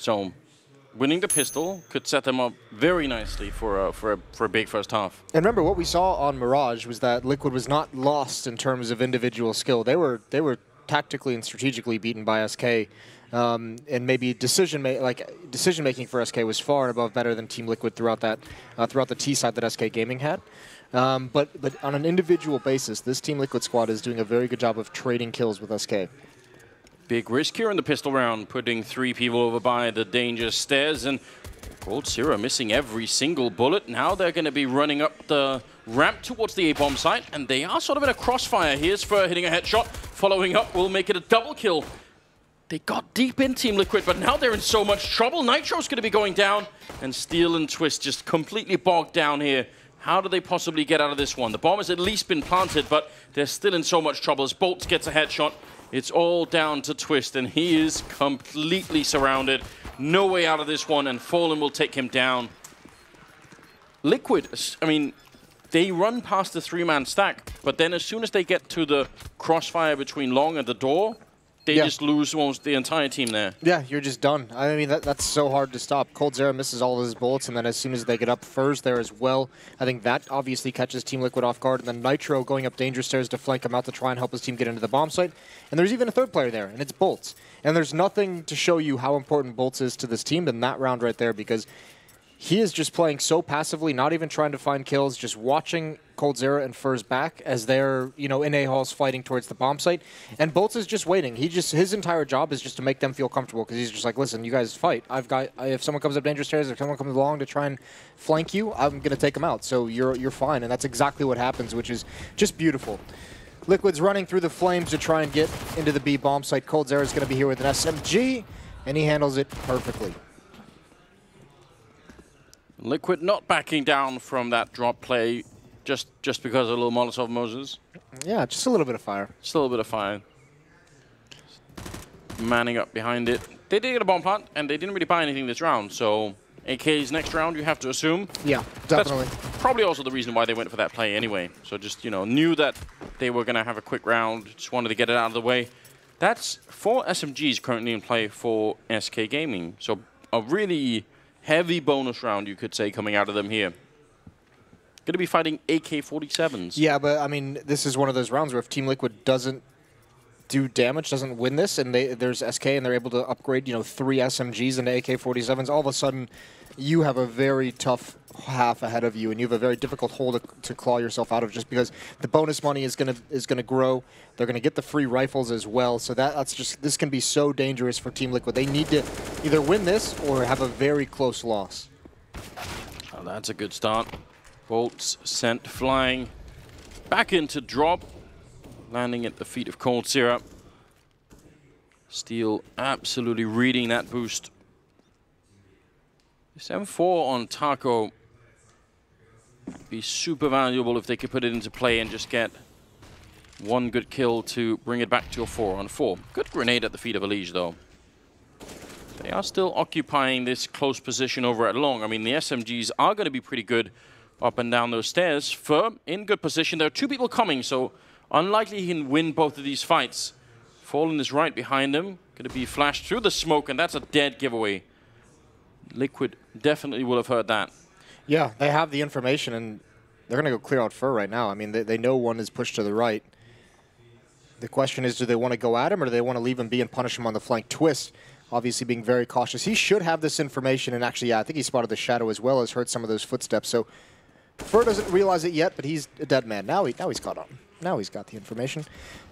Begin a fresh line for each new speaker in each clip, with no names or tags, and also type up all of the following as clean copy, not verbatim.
So winning the pistol could set them up very nicely for a big first half.
And remember, what we saw on Mirage was that Liquid was not lost in terms of individual skill. They were tactically and strategically beaten by SK. And maybe decision making for SK was far and above better than Team Liquid throughout the T side that SK Gaming had. But on an individual basis, this Team Liquid squad is doing a very good job of trading kills with SK.
Big risk here in the pistol round, putting 3 people over by the dangerous stairs, and Coldzera missing every single bullet. Now they're going to be running up the ramp towards the A-bomb site, and they are sort of in a crossfire. Here's Fer hitting a headshot, following up will make it a double kill. They got deep in Team Liquid, but now they're in so much trouble. Nitro's going to be going down, and Steel and Twist just completely bogged down here. How do they possibly get out of this one? The bomb has at least been planted, but they're still in so much trouble as Bolts gets a headshot. It's all down to Twist, and he is completely surrounded. No way out of this one, and Fallen will take him down. Liquid, I mean, they run past the 3-man stack, but then as soon as they get to the crossfire between Long and the door, they just lose almost the entire team there. Yeah,
you're just done. I mean, that's so hard to stop. Coldzera misses all of his bullets, and then as soon as they get up, Fer's there as well. I think that obviously catches Team Liquid off guard, and then Nitro going up danger stairs to flank him out to try and help his team get into the bomb site. And there's even a third player there, and it's Bolts. And there's nothing to show you how important Bolts is to this team than that round right there, because he is just playing so passively, not even trying to find kills, just watching Coldzera and Fer's back as they're, you know, in A-halls fighting towards the bomb site. And Bolts is just waiting. His entire job is just to make them feel comfortable, because he's just like, listen, you guys fight. If someone comes up dangerous stairs, if someone comes along to try and flank you, I'm going to take them out. So you're fine. And that's exactly what happens, which is just beautiful. Liquid's running through the flames to try and get into the B bomb site. Coldzera is going to be here with an SMG, and he handles it perfectly.
Liquid not backing down from that drop play just because of a little Molotov Moses.
Yeah, just a little bit of fire.
Just a little bit of fire. Manning up behind it. They did get a bomb plant, and they didn't really buy anything this round, so AK's next round, you have to assume.
Yeah, definitely.
That's probably also the reason why they went for that play anyway. So just, you know, knew that they were going to have a quick round, just wanted to get it out of the way. That's 4 SMGs currently in play for SK Gaming. So a really heavy bonus round, you could say, coming out of them here. Going to be fighting AK-47s.
Yeah, but I mean, this is one of those rounds where if Team Liquid doesn't do damage, doesn't win this, and there's SK and they're able to upgrade, you know, 3 SMGs into AK-47s, all of a sudden you have a very tough half ahead of you, and you have a very difficult hole to claw yourself out of, just because the bonus money is gonna grow. They're gonna get the free rifles as well, so that's just, this can be so dangerous for Team Liquid. They need to either win this or have a very close loss.
Oh, that's a good start. Bolts sent flying back into drop, landing at the feet of Coldzera. Steel absolutely reading that boost. 7-4 on Taco be super valuable if they could put it into play and just get one good kill to bring it back to a 4-on-4. Good grenade at the feet of Elige, though. They are still occupying this close position over at Long. I mean, the SMGs are going to be pretty good up and down those stairs. Fer in good position. There are 2 people coming, so unlikely he can win both of these fights. Fallen is right behind him. Going to be flashed through the smoke, and that's a dead giveaway. Liquid definitely will have heard that.
Yeah, they have the information, and they're going to go clear out Fer right now. I mean, they know one is pushed to the right. The question is, do they want to go at him, or do they want to leave him be and punish him on the flank? Twist, obviously being very cautious. He should have this information, and actually, yeah, I think he spotted the shadow as well as heard some of those footsteps. So Fer doesn't realize it yet, but he's a dead man. Now he's caught on. Now he's got the information.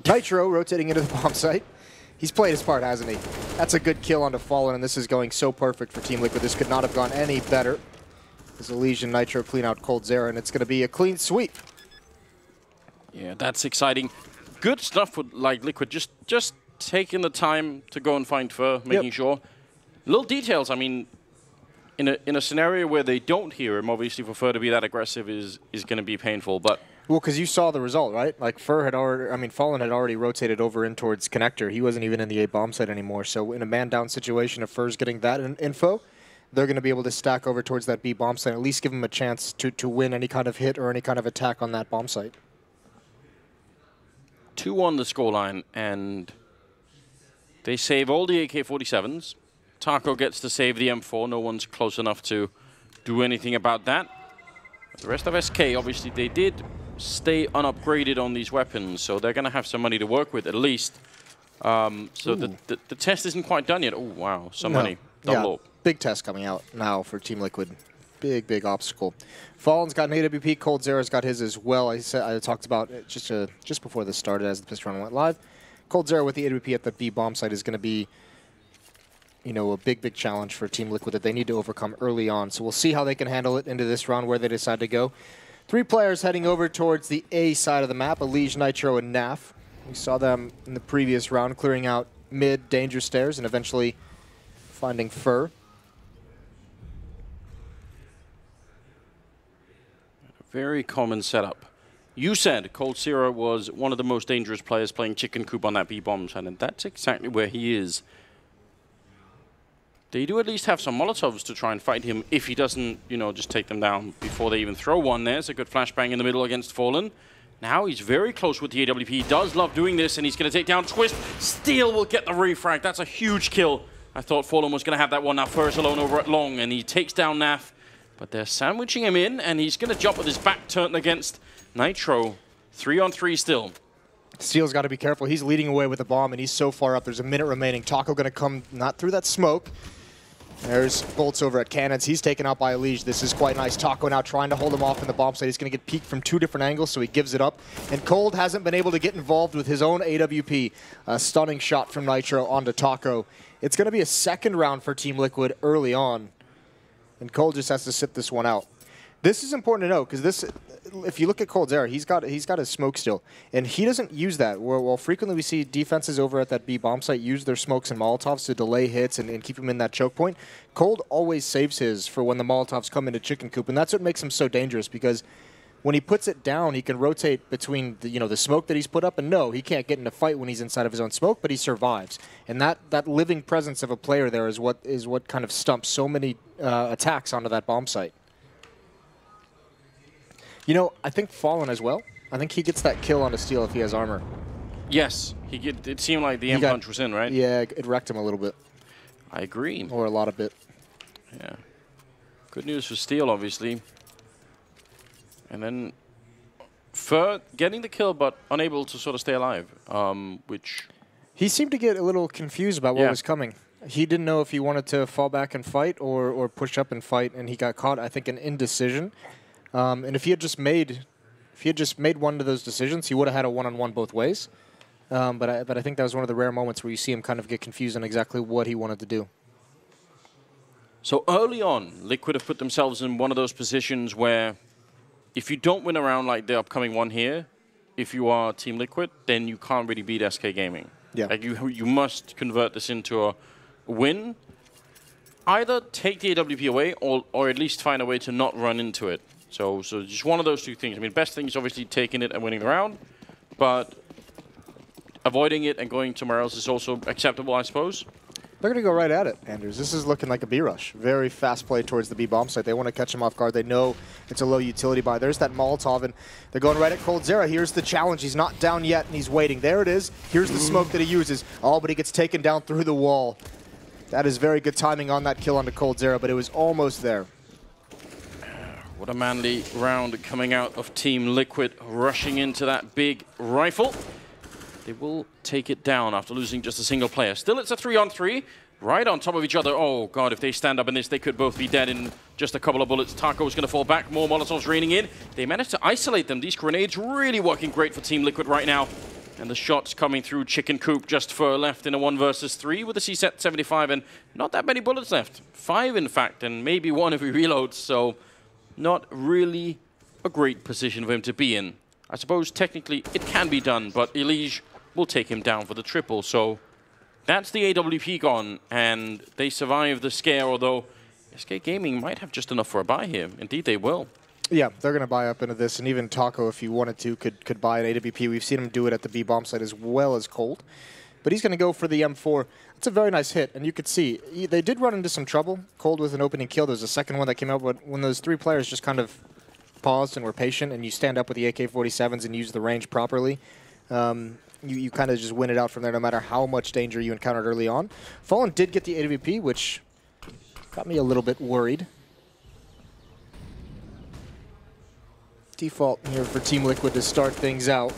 Nitro rotating into the bomb site. He's played his part, hasn't he? That's a good kill onto Fallen, and this is going so perfect for Team Liquid. This could not have gone any better. As Elige and Nitro clean out Coldzera, and it's going to be a clean sweep.
Yeah, that's exciting. Good stuff with like Liquid. Just taking the time to go and find Fer, making sure. Little details. I mean, in a scenario where they don't hear him, obviously for Fer to be that aggressive is going to be painful. But
well, because you saw the result, right? Like Fer had already, I mean, Fallen had already rotated over in towards Connector. He wasn't even in the A bomb site anymore. So in a man-down situation, if Fer's getting that info, they're going to be able to stack over towards that B bomb site, at least give him a chance to win any kind of hit or any kind of attack on that bomb site.
2-1 the scoreline, and they save all the AK-47s. TyLoo gets to save the M4. No one's close enough to do anything about that. But the rest of SK, obviously, they did stay unupgraded on these weapons, so they're going to have some money to work with at least. So the test isn't quite done yet. Oh, wow. Some money. Double up.
Big test coming out now for Team Liquid. Big, big obstacle. Fallen's got an AWP. ColdZera's got his as well. I talked about it just before this started as the pistol round went live. ColdZera with the AWP at the B bomb site is going to be, you know, a big, big challenge for Team Liquid that they need to overcome early on. So we'll see how they can handle it into this round, where they decide to go. 3 players heading over towards the A side of the map, Elige, Nitro, and NAF. We saw them in the previous round clearing out mid danger stairs and eventually finding Fur.
Very common setup. You said ColdZera was one of the most dangerous players playing chicken coop on that B-bomb side, and that's exactly where he is. They do at least have some Molotovs to try and fight him if he doesn't, you know, just take them down before they even throw one. There's a good flashbang in the middle against Fallen. Now he's very close with the AWP. He does love doing this, and he's going to take down Twist. Steel will get the refrag. That's a huge kill. I thought Fallen was going to have that one. Now Fur's alone over at Long, and he takes down NAF. But they're sandwiching him in, and he's going to jump with his back turned against Nitro. 3-on-3 still.
Steel's got to be careful. He's leading away with the bomb, and he's so far up. There's a minute remaining. TyLoo going to come not through that smoke. There's Bolts over at Cannons. He's taken out by Elige. This is quite nice. TyLoo now trying to hold him off in the bomb site. He's going to get peeked from 2 different angles, so he gives it up. And Cold hasn't been able to get involved with his own AWP. A stunning shot from Nitro onto TyLoo. It's going to be a second round for Team Liquid early on. And Cold just has to sit this one out. This is important to know, because this, if you look at ColdZera, he's got his smoke still, and he doesn't use that. Well, frequently we see defenses over at that B bomb site use their smokes and Molotovs to delay hits and keep him in that choke point. Cold always saves his for when the Molotovs come into chicken coop, and that's what makes him so dangerous, because when he puts it down, he can rotate between the smoke that he's put up, and no, he can't get in a fight when he's inside of his own smoke, but he survives. And that living presence of a player there is what kind of stumps so many attacks onto that bomb site. You know, I think Fallen as well. I think he gets that kill on a Steel if he has armor.
Yes, it seemed like the M-punch was in, right?
Yeah, it wrecked him a little bit.
I agree.
Or a lot of bit.
Yeah. Good news for Steel, obviously. And then Fur getting the kill, but unable to sort of stay alive, which...
He seemed to get a little confused about what was coming. He didn't know if he wanted to fall back and fight or push up and fight, and he got caught, I think, in indecision. And if he had just made one of those decisions, he would have had a one-on-one both ways. But I think that was one of the rare moments where you see him kind of get confused on exactly what he wanted to do.
So early on, Liquid have put themselves in one of those positions where if you don't win a round like the upcoming one here, if you are Team Liquid, then you can't really beat SK Gaming.
Yeah.
Like you must convert this into a win. Either take the AWP away or at least find a way to not run into it. So just one of those 2 things. I mean, best thing is obviously taking it and winning the round, but avoiding it and going somewhere else is also acceptable, I suppose.
They're going to go right at it, Anders. This is looking like a B rush. Very fast play towards the B bomb site. They want to catch him off guard. They know it's a low utility buy. There's that Molotov, and they're going right at ColdZera. Here's the challenge. He's not down yet, and he's waiting. There it is. Here's the smoke that he uses. Oh, but he gets taken down through the wall. That is very good timing on that kill onto ColdZera, but it was almost there.
What a manly round coming out of Team Liquid, rushing into that big rifle. They will take it down after losing just a single player. Still, it's a 3-on-3, right on top of each other. Oh, God, if they stand up in this, they could both be dead in just a couple of bullets. TyLoo's going to fall back. More Molotovs raining in. They managed to isolate them. These grenades really working great for Team Liquid right now. And the shots coming through Chicken Coop, just Fur left in a 1 versus 3 with a C-set 75, and not that many bullets left. 5, in fact, and maybe 1 if he reloads, so not really a great position for him to be in. I suppose technically it can be done, but Elige will take him down for the triple. So that's the AWP gone, and they survive the scare, although SK Gaming might have just enough for a buy here. Indeed, they will.
Yeah, they're going to buy up into this, and even TyLoo, if he wanted to, could buy an AWP. We've seen him do it at the B bomb site as well as Cold. But he's going to go for the M4. It's a very nice hit, and you could see they did run into some trouble. Cold with an opening kill. There's a second one that came out, but when those 3 players just kind of paused and were patient, and you stand up with the AK-47s and use the range properly, you kind of just win it out from there no matter how much danger you encountered early on. Fallen did get the AWP, which got me a little bit worried. Default here for Team Liquid to start things out.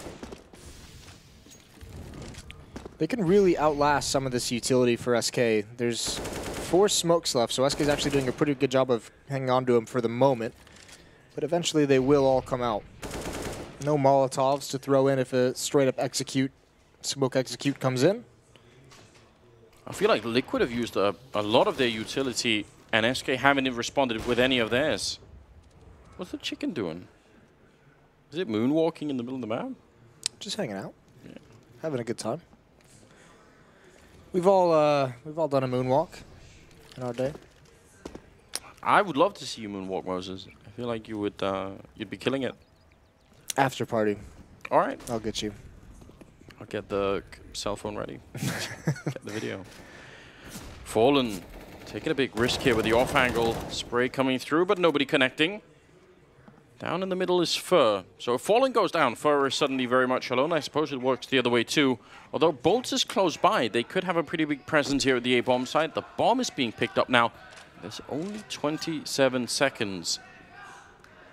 They can really outlast some of this utility for SK. There's 4 smokes left, so SK is actually doing a pretty good job of hanging on to them for the moment. But eventually they will all come out. No Molotovs to throw in if a straight-up smoke execute comes in.
I feel like Liquid have used a lot of their utility, and SK haven't even responded with any of theirs. What's the chicken doing? Is it moonwalking in the middle of the map?
Just hanging out, having a good time. We've all done a moonwalk in our day.
I would love to see you moonwalk, Moses. I feel like you would you'd be killing it.
After party.
All right,
I'll get you.
I'll get the cell phone ready. Get the video. Fallen taking a big risk here with the off angle spray coming through, but nobody connecting. Down in the middle is Fur. So if Fallen goes down, Fur is suddenly very much alone. I suppose it works the other way too. Although Bolts is close by, they could have a pretty big presence here at the A-bomb side. The bomb is being picked up now. There's only 27 seconds.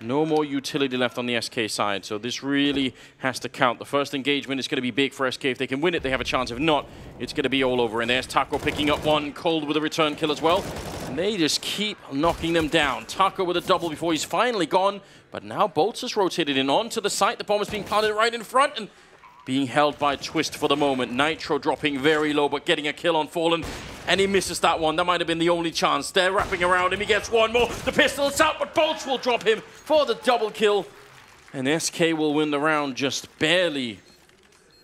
No more utility left on the SK side, so this really has to count. The first engagement is going to be big for SK. If they can win it, they have a chance. If not, it's going to be all over. And there's Taco picking up one, Cold with a return kill as well. And they just keep knocking them down. Taco with a double before he's finally gone. But now Bolts has rotated in onto the site. The bomb is being planted right in front and being held by Twist for the moment. Nitro dropping very low, but getting a kill on Fallen. And he misses that one. That might have been the only chance. They're wrapping around him. He gets one more. The pistol's out, but Bolts will drop him for the double kill. And SK will win the round just barely.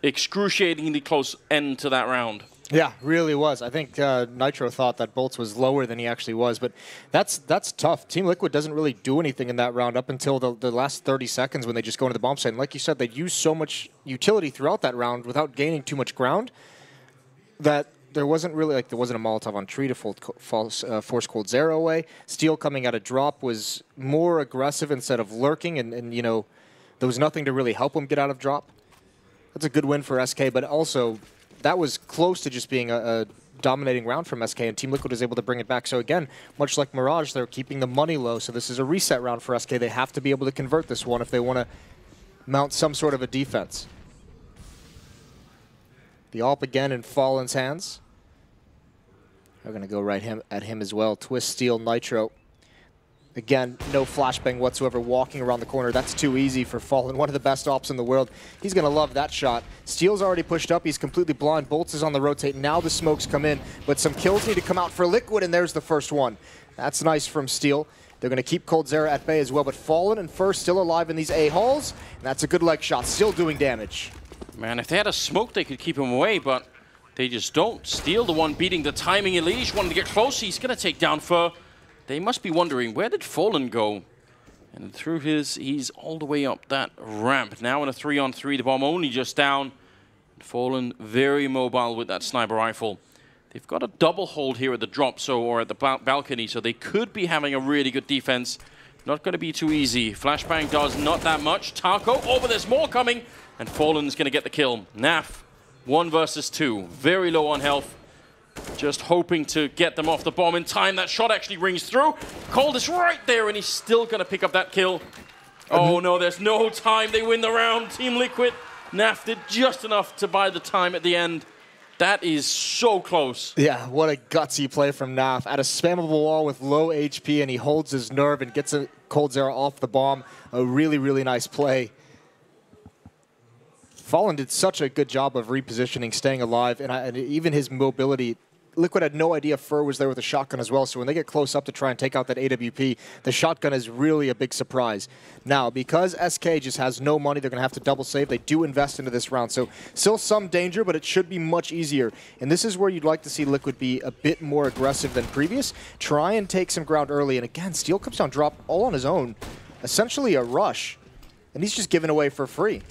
Excruciatingly close end to that round.
Yeah, really was. I think Nitro thought that Bolts was lower than he actually was, but that's tough. Team Liquid doesn't really do anything in that round up until the last 30 seconds when they just go into the bomb site. And like you said, they use so much utility throughout that round without gaining too much ground that there wasn't really, like, there wasn't a Molotov on Tree to force Cold Zero away. Steel coming out of drop was more aggressive instead of lurking, and you know, there was nothing to really help him get out of drop. That's a good win for SK, but also that was close to just being a dominating round from SK, and Team Liquid was able to bring it back. So again, much like Mirage, they're keeping the money low, so this is a reset round for SK. They have to be able to convert this one if they want to mount some sort of a defense. The AWP again in Fallen's hands. They're going to go right at him as well. Twist, Steel, Nitro. Again, no flashbang whatsoever, walking around the corner. That's too easy for Fallen, one of the best ops in the world. He's going to love that shot. Steel's already pushed up. He's completely blind. Bolts is on the rotate. Now the smokes come in, but some kills need to come out for Liquid, and there's the first one. That's nice from Steel. They're going to keep Cold Zero at bay as well, but Fallen and Fur still alive in these A-halls, and that's a good leg shot, still doing damage.
Man, if they had a smoke, they could keep him away, but they just don't. Steel, the one beating the timing Elish, wanting to get close. He's going to take down Fur. They must be wondering, where did Fallen go? And through he's all the way up that ramp. Now in a 3-on-3, the bomb only just down. Fallen very mobile with that sniper rifle. They've got a double hold here at the drop, or at the balcony, so they could be having a really good defense. Not going to be too easy. Flashbang does not that much. Taco, but there's more coming, and Fallen's going to get the kill. NaV, 1 versus 2, very low on health. Just hoping to get them off the bomb in time. That shot actually rings through. Cold is right there, and he's still going to pick up that kill. Oh no, there's no time. They win the round. Team Liquid. NaV did just enough to buy the time at the end. That is so close.
Yeah, what a gutsy play from NaV. At a spammable wall with low HP, and he holds his nerve and gets a Cold Zero off the bomb. A really, really nice play. Fallen did such a good job of repositioning, staying alive, and even his mobility. Liquid had no idea Fur was there with a shotgun as well, so when they get close up to try and take out that AWP, the shotgun is really a big surprise. Now, because SK just has no money, they're going to have to double save. They do invest into this round, so still some danger, but it should be much easier. And this is where you'd like to see Liquid be a bit more aggressive than previous. Try and take some ground early, and again, Steel comes down drop all on his own. Essentially a rush, and he's just given away for free.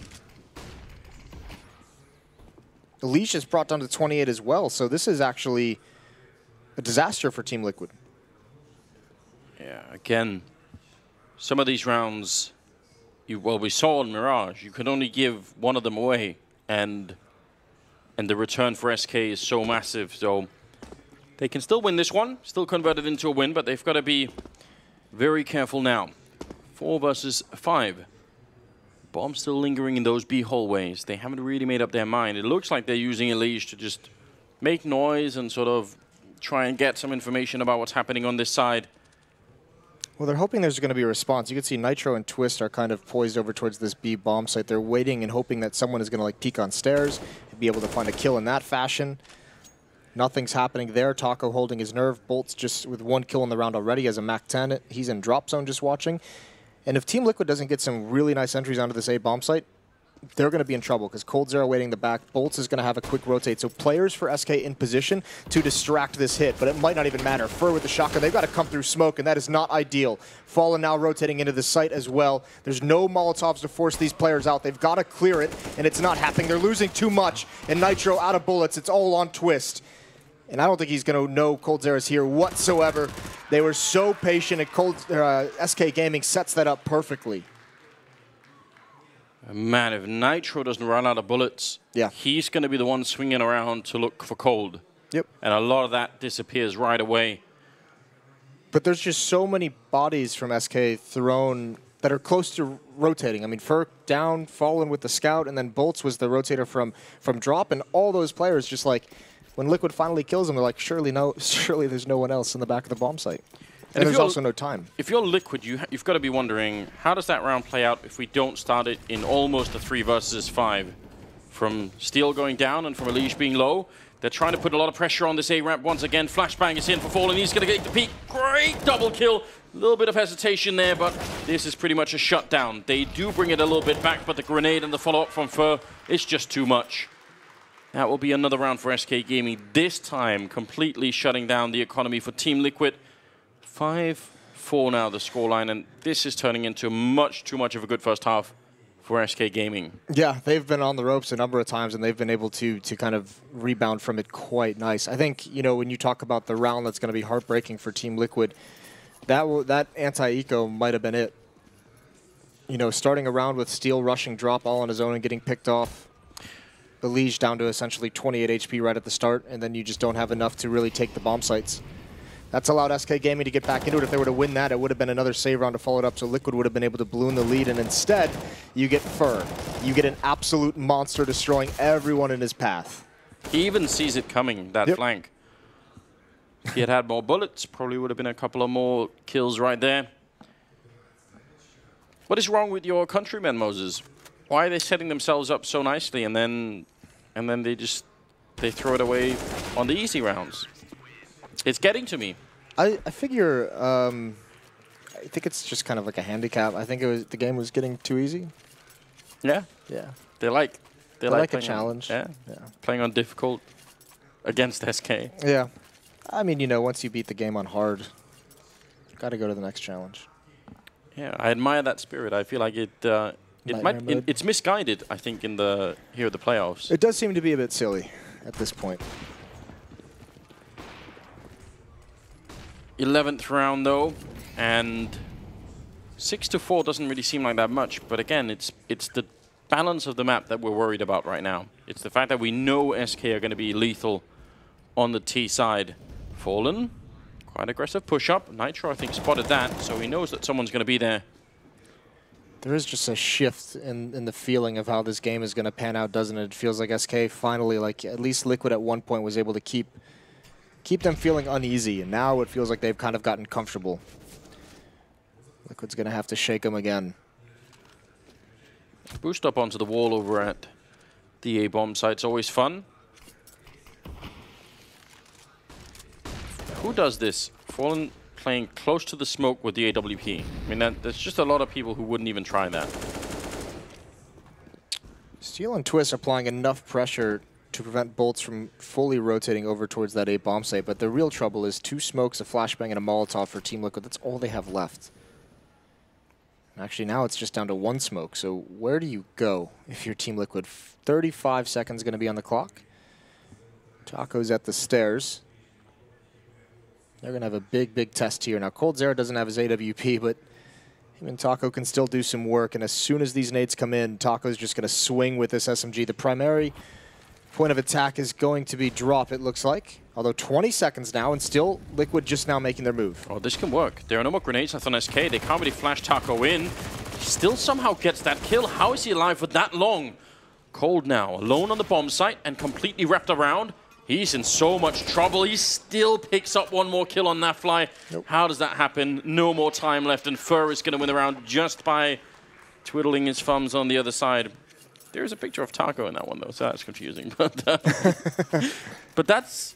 Elish is brought down to 28 as well, so this is actually a disaster for Team Liquid.
Yeah, again, some of these rounds, well, we saw on Mirage, you could only give one of them away, and And the return for SK is so massive, so they can still win this one, still convert it into a win, but they've got to be very careful now. 4 versus 5. Bomb still lingering in those B hallways. They haven't really made up their mind. It looks like they're using Elige to just make noise and sort of try and get some information about what's happening on this side.
Well, they're hoping there's going to be a response. You can see Nitro and Twist are kind of poised over towards this B bomb site. They're waiting and hoping that someone is going to like peek on stairs and be able to find a kill in that fashion. Nothing's happening there. TyLoo holding his nerve. Bolt's just with 1 kill in the round already as a MAC-10. He's in drop zone just watching. And if Team Liquid doesn't get some really nice entries onto this A bomb site, they're going to be in trouble because coldzera waiting the back. Bolts is going to have a quick rotate. So players for SK in position to distract this hit, but it might not even matter. Fur with the shotgun. They've got to come through smoke, and that is not ideal. Fallen now rotating into the site as well. There's no Molotovs to force these players out. They've got to clear it, and it's not happening. They're losing too much, and Nitro out of bullets. It's all on Twist. And I don't think he's going to know coldzera's here whatsoever. They were so patient, and SK Gaming sets that up perfectly.
Man, if Nitro doesn't run out of bullets, he's going to be the one swinging around to look for cold.
Yep.
And a lot of that disappears right away.
But there's just so many bodies from SK thrown that are close to rotating. I mean, Fur down, Fallen with the scout, and then Bolts was the rotator from drop, and all those players just like, when Liquid finally kills them, they're like, surely there's no one else in the back of the bomb site. And there's also no time.
If you're Liquid, you've got to be wondering, how does that round play out if we don't start it in almost a 3 versus 5? From Steel going down and from Elige being low, they're trying to put a lot of pressure on this A ramp once again. Flashbang is in for Fallen. He's going to get the peak. Great double kill. A little bit of hesitation there, but this is pretty much a shutdown. They do bring it a little bit back, but the grenade and the follow-up from Fur is just too much. That will be another round for SK Gaming. This time, completely shutting down the economy for Team Liquid. 5-4 now, the scoreline, and this is turning into much too much of a good first half for SK Gaming. Yeah, they've been on the ropes a number of times, and they've been able to kind of rebound from it quite nice. I think, you know, when you talk about the round that's going to be heartbreaking for Team Liquid, that anti-eco might have been it. You know, starting a round with Steel rushing drop all on his own and getting picked off. Elige down to essentially 28 HP right at the start, and then you just don't have enough to really take the bomb sites. That's allowed SK Gaming to get back into it. If they were to win that, it would have been another save round to follow it up, so Liquid would have been able to balloon the lead, and instead, you get Fur. You get an absolute monster destroying everyone in his path. He even sees it coming, that flank. If he had had more bullets, probably would have been a couple of more kills right there. What is wrong with your countrymen, Moses? Why are they setting themselves up so nicely, and then they throw it away on the easy rounds? It's getting to me. I figure I think it's just kind of like a handicap. I think the game was getting too easy. Yeah. Yeah. They like a challenge. Yeah. Playing on difficult against SK. Yeah. I mean, you know, once you beat the game on hard, you got to go to the next challenge. Yeah, I admire that spirit. I feel like it's misguided, I think, here at the playoffs. It does seem to be a bit silly at this point. 11th round, though, and 6-4 doesn't really seem like that much. But again, it's the balance of the map that we're worried about right now. It's the fact that we know SK are going to be lethal on the T side. Fallen, quite aggressive push-up. Nitro, I think, spotted that, so he knows that someone's going to be there. There is just a shift in the feeling of how this game is going to pan out, doesn't it? It feels like SK finally, like at least Liquid at one point was able to keep them feeling uneasy, and now it feels like they've kind of gotten comfortable. Liquid's going to have to shake them again. Boost up onto the wall over at the A-bomb site's always fun. Who does this? Fallen playing close to the smoke with the AWP. I mean, there's just a lot of people who wouldn't even try that. Steel and Twist applying enough pressure to prevent Bolts from fully rotating over towards that A-bomb site, but the real trouble is 2 smokes, a flashbang, and a Molotov for Team Liquid. That's all they have left. Actually, now it's just down to 1 smoke, so where do you go if you're Team Liquid? 35 seconds going to be on the clock. Taco's at the stairs. They're going to have a big test here. Now, coldzera doesn't have his AWP, but him and TyLoo can still do some work, and as soon as these nades come in, Taco's just going to swing with this SMG. The primary
Point of attack is going to be drop, it looks like. Although 20 seconds now, and still Liquid just now making their move.
Oh, this can work. There are no more grenades left on SK. They can't really flash TyLoo in. He still somehow gets that kill. How is he alive for that long? Cold now, alone on the bomb site and completely wrapped around. He's in so much trouble. He still picks up one more kill on NaVi. Nope. How does that happen? No more time left, and Fur is going to win the round just by twiddling his thumbs on the other side. There is a picture of TyLoo in that one, though, so that's confusing. But that's...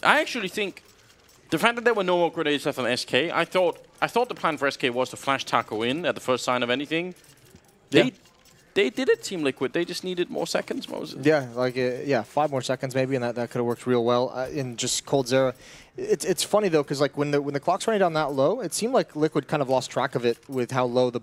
I actually think the fact that there were no more grenades left on SK, I thought the plan for SK was to flash TyLoo in at the first sign of anything. They did it, Team Liquid. They just needed more seconds, Moses.
Yeah, like, 5 more seconds maybe, and that could have worked real well. In just coldzera. It's funny, though, because like when the clock's running down that low, it seemed like Liquid kind of lost track of it with how low the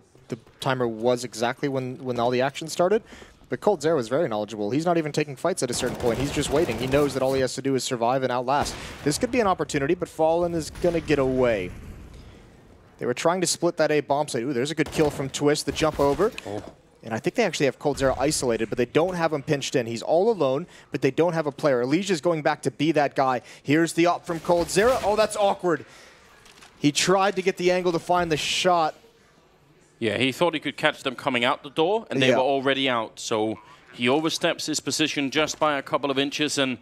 timer was exactly when all the action started. But coldzera was very knowledgeable. He's not even taking fights at a certain point. He's just waiting. He knows that all he has to do is survive and outlast. This could be an opportunity, but Fallen is going to get away. They were trying to split that A bomb site. Ooh, there's a good kill from Twist, the jump over. Oh. And I think they actually have coldzera isolated, but they don't have him pinched in. He's all alone, but they don't have a player. Elijah's going back to be that guy. Here's the op from coldzera. Oh, that's awkward. He tried to get the angle to find the shot.
Yeah, he thought he could catch them coming out the door, and they were already out. So he oversteps his position just by a couple of inches, and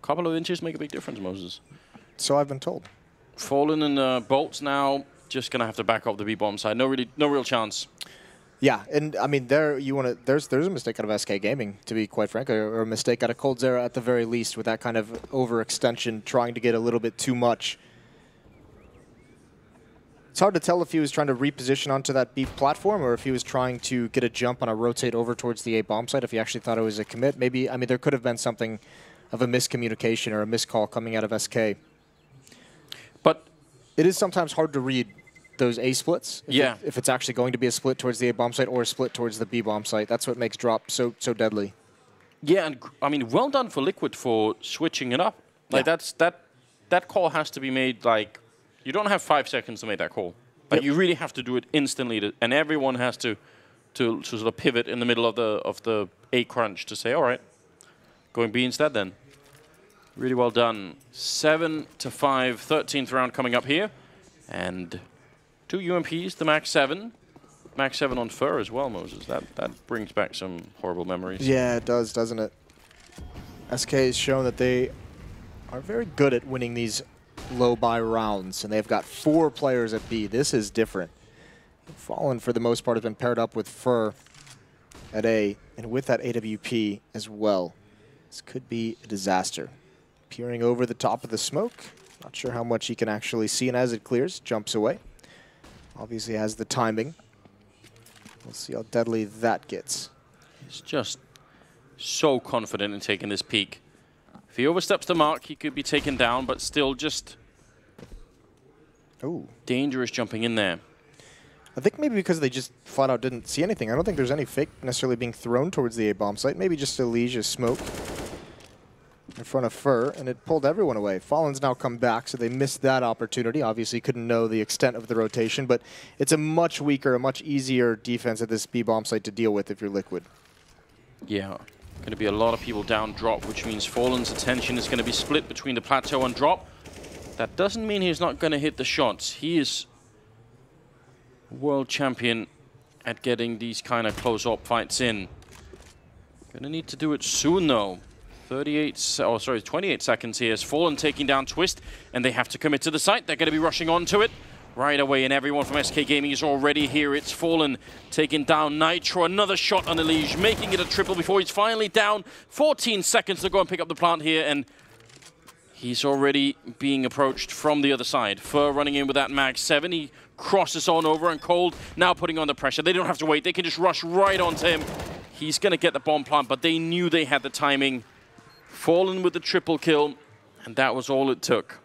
a couple of inches make a big difference, Moses. So I've been told. Fallen and Bolts now just gonna have to back up the B bomb side. No real chance.
Yeah, and I mean, there's a mistake out of SK Gaming, to be quite frank, or a mistake out of coldzera at the very least, with that kind of overextension, trying to get a little bit too much. It's hard to tell if he was trying to reposition onto that B platform or if he was trying to get a jump on a rotate over towards the A bomb site, if he actually thought it was a commit. Maybe, I mean, there could have been something of a miscommunication or a miscall coming out of SK. But it is sometimes hard to read those A splits. If it's actually going to be a split towards the A bomb site or a split towards the B bomb site. That's what makes drop so deadly.
Yeah, and I mean, well done for Liquid for switching it up. Like that call has to be made like... You don't have 5 seconds to make that call. Like you really have to do it instantly, and everyone has to sort of pivot in the middle of the A crunch to say, all right, going B instead then. Really well done. 7-5, 13th round coming up here, and 2 UMPs, the Max 7. Max 7 on Fur as well, Moses. That brings back some horrible memories.
Yeah, it does, doesn't it? SK has shown that they are very good at winning these low buy rounds, and they've got 4 players at B. This is different. Fallen, for the most part, has been paired up with Fur at A, and with that AWP as well. This could be a disaster. Peering over the top of the smoke. Not sure how much he can actually see, and as it clears, jumps away. Obviously has the timing. We'll see how deadly that gets.
He's just so confident in taking this peak. If he oversteps the mark, he could be taken down, but still just dangerous jumping in there.
I think maybe because they just flat out didn't see anything. I don't think there's any fake necessarily being thrown towards the A-bomb site. Maybe just Elijah smoke in front of Fur, and it pulled everyone away. Fallen's now come back, so they missed that opportunity. Obviously couldn't know the extent of the rotation, but it's a much weaker, a much easier defense at this B-bomb site to deal with if you're Liquid.
Yeah. Going to be a lot of people down drop, which means Fallen's attention is going to be split between the plateau and drop. That doesn't mean he's not going to hit the shots. He is world champion at getting these kind of close-up fights in. Going to need to do it soon, though. 28 seconds here as Fallen taking down Twist, and they have to commit to the site. They're going to be rushing onto it right away, and everyone from SK Gaming is already here. It's Fallen taking down Nitro. Another shot on Elige, making it a triple before he's finally down. 14 seconds to go and pick up the plant here, and he's already being approached from the other side. Fur running in with that Mag 7. He crosses on over, and Cold now putting on the pressure. They don't have to wait. They can just rush right onto him. He's going to get the bomb plant, but they knew they had the timing. Fallen with the triple kill, and that was all it took.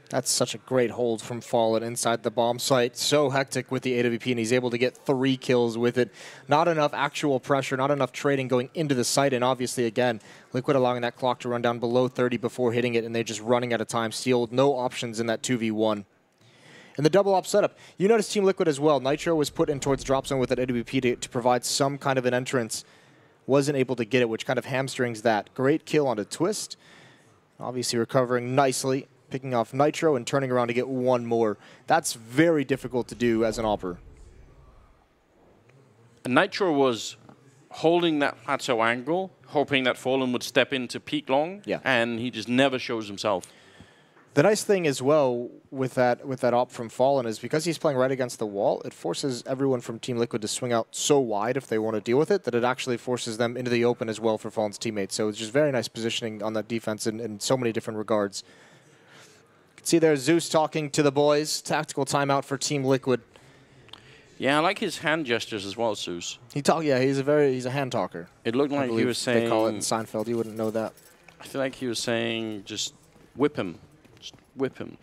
That's such a great hold from Fallen inside the bomb site. So hectic with the AWP, and he's able to get 3 kills with it. Not enough actual pressure, not enough trading going into the site, and obviously, again, Liquid allowing that clock to run down below 30 before hitting it, and they're just running out of time. Steel, no options in that 2v1. In the double op setup, you notice Team Liquid as well. Nitro was put in towards drop zone with that AWP to provide some kind of an entrance wasn't able to get it, which kind of hamstrings that. Great kill on a twist. Obviously recovering nicely, picking off Nitro and turning around to get one more. That's very difficult to do as an AWPer.
And Nitro was holding that plateau angle, hoping that Fallen would step into peak long, and he just never shows himself.
The nice thing as well with that op from Fallen is because he's playing right against the wall, it forces everyone from Team Liquid to swing out so wide if they want to deal with it, that it actually forces them into the open as well for Fallen's teammates. So it's just very nice positioning on that defense in so many different regards. You can see there's Zeus talking to the boys. Tactical timeout for Team Liquid.
Yeah, I like his hand gestures as well, Zeus.
He's a hand talker.
It looked like he was saying...
They call it in Seinfeld, you wouldn't know that.
I feel like he was saying, just whip him. Just whip him.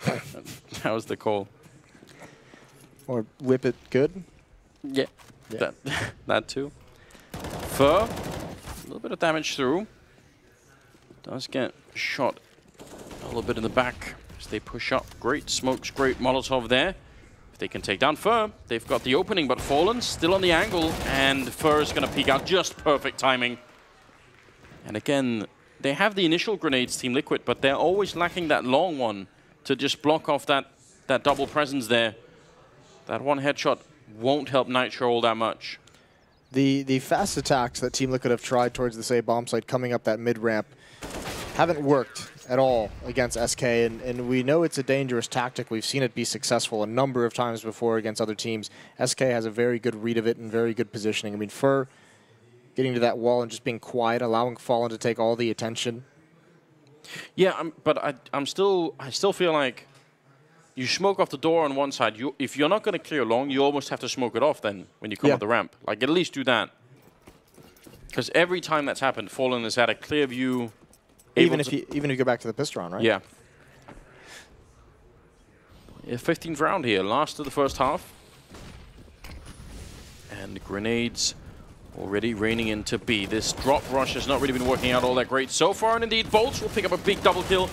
That was the call.
Or whip it good?
Yeah. That too. Fur, a little bit of damage through. Does get shot a little bit in the back as they push up. Great smokes, great Molotov there. If they can take down Fur, they've got the opening, but Fallen still on the angle, and Fur is going to peek out. Just perfect timing. And again, they have the initial grenades, Team Liquid, but they're always lacking that long one to just block off that double presence there. That one headshot won't help Nitro all that much.
The fast attacks that Team Liquid have tried towards this A bomb site coming up that mid-ramp haven't worked at all against SK, and we know it's a dangerous tactic. We've seen it be successful a number of times before against other teams. SK has a very good read of it and very good positioning. I mean, Fur getting to that wall and just being quiet, allowing Fallen to take all the attention.
Yeah, but I still feel like you smoke off the door on one side. If you're not going to clear long, you almost have to smoke it off then when you come up the ramp. Like, at least do that. Because every time that's happened, Fallen has had a clear view.
Even if you go back to the pistol round, right?
Yeah. 15th round here, last of the first half. And grenades already raining into B. This drop rush has not really been working out all that great so far, and indeed Bolts will pick up a big double kill.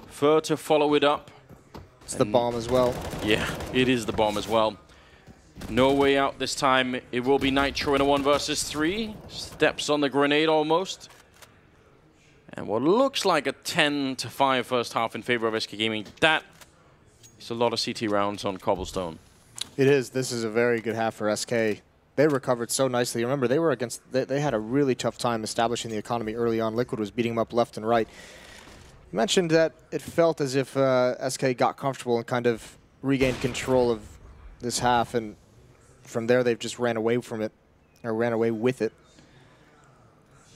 Fur to follow it up.
It's the bomb as well.
Yeah, it is the bomb as well. No way out this time. It will be Nitro in a 1 versus 3. Steps on the grenade almost. And what looks like a 10-5 first half in favor of SK Gaming. That is a lot of CT rounds on Cobblestone.
It is. This is a very good half for SK. They recovered so nicely. Remember, they were against. They had a really tough time establishing the economy early on. Liquid was beating them up left and right. You mentioned that it felt as if SK got comfortable and kind of regained control of this half, and from there they've just ran away from it, or ran away with it.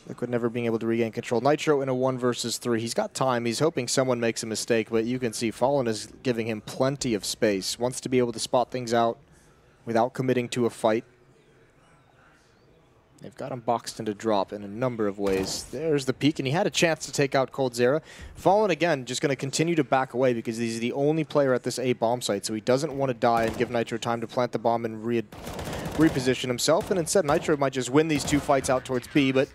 Liquid never being able to regain control. Nitro in a 1 versus 3. He's got time. He's hoping someone makes a mistake, but you can see Fallen is giving him plenty of space. Wants to be able to spot things out without committing to a fight. They've got him boxed into drop in a number of ways. There's the peek, and he had a chance to take out coldzera. Fallen, again, just going to continue to back away because he's the only player at this A bomb site, so he doesn't want to die and give Nitro time to plant the bomb and reposition himself. And instead, Nitro might just win these 2 fights out towards B, but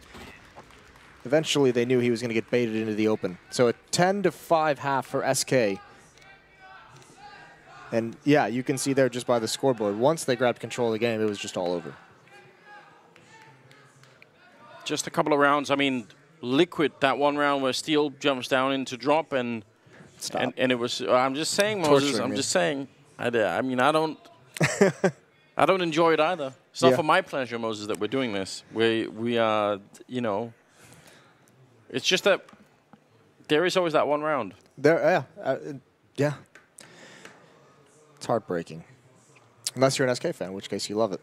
eventually they knew he was going to get baited into the open. So a 10-5 half for SK. And yeah, you can see there just by the scoreboard, once they grabbed control of the game, it was just all over.
Just a couple of rounds. I mean, Liquid, that one round where Steel jumps down into drop and it was. I'm just saying, Moses. I'm just saying. I mean, I don't. I don't enjoy it either. It's not for my pleasure, Moses, that we're doing this. We are, you know. It's just that there is always that one round.
Yeah. It's heartbreaking. Unless you're an SK fan, in which case you love it.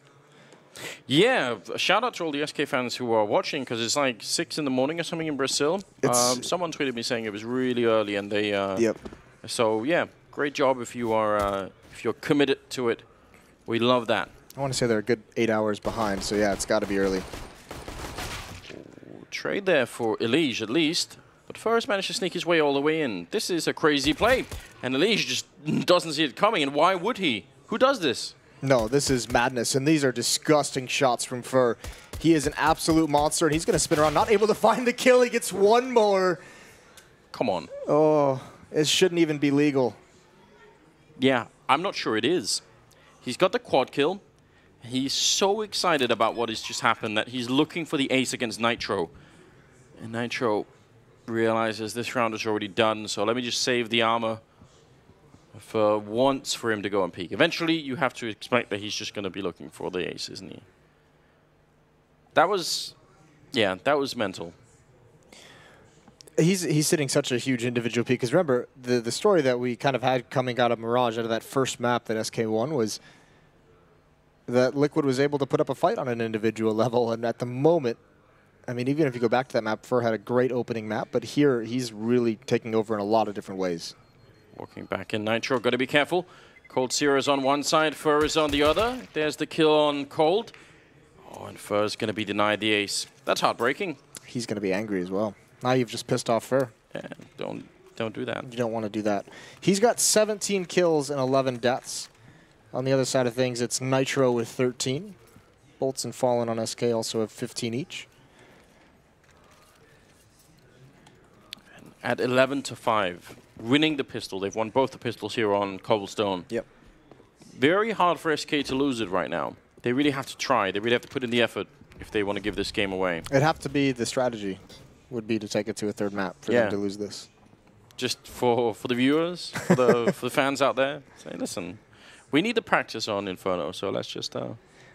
Yeah, shout out to all the SK fans who are watching, because it's like 6 in the morning or something in Brazil. Someone tweeted me saying it was really early, and they. So yeah, great job if you are if you're committed to it. We love that.
I want to say they're a good 8 hours behind, so yeah, it's got to be early.
Trade there for Elige at least, but first managed to sneak his way all the way in. This is a crazy play, and Elige just doesn't see it coming. And why would he? Who does this?
No, this is madness, and these are disgusting shots from Fur. He is an absolute monster, and he's going to spin around, not able to find the kill. He gets one more.
Come on.
Oh, it shouldn't even be legal.
Yeah, I'm not sure it is. He's got the quad kill. He's so excited about what has just happened that he's looking for the ace against Nitro. And Nitro realizes this round is already done, so let me just save the armor for once for him to go and peek. Eventually, you have to expect that he's just going to be looking for the ace, isn't he? That was, yeah, that was mental.
He's sitting such a huge individual peak, because remember, the story that we kind of had coming out of Mirage, out of that first map that SK won, was that Liquid was able to put up a fight on an individual level, and at the moment, I mean, even if you go back to that map, Fur had a great opening map, but here he's really taking over in a lot of different ways.
Walking back in Nitro, got to be careful. Cold Zero is on one side, Fur is on the other. There's the kill on Cold. Oh, and Fur's going to be denied the ace. That's heartbreaking.
He's going to be angry as well. Now you've just pissed off Fur.
Yeah, don't do that.
You don't want to do that. He's got 17 kills and 11 deaths. On the other side of things, it's Nitro with 13. Bolts and Fallen on SK also have 15 each.
And at 11-5, winning the pistol. They've won both the pistols here on Cobblestone.
Yep.
Very hard for SK to lose it right now. They really have to try. They really have to put in the effort if they want to give this game away.
It'd have to be the strategy, would be to take it to a third map for them to lose this.
Just for the viewers, for the fans out there, say, listen, we need the practice on Inferno, so let's just...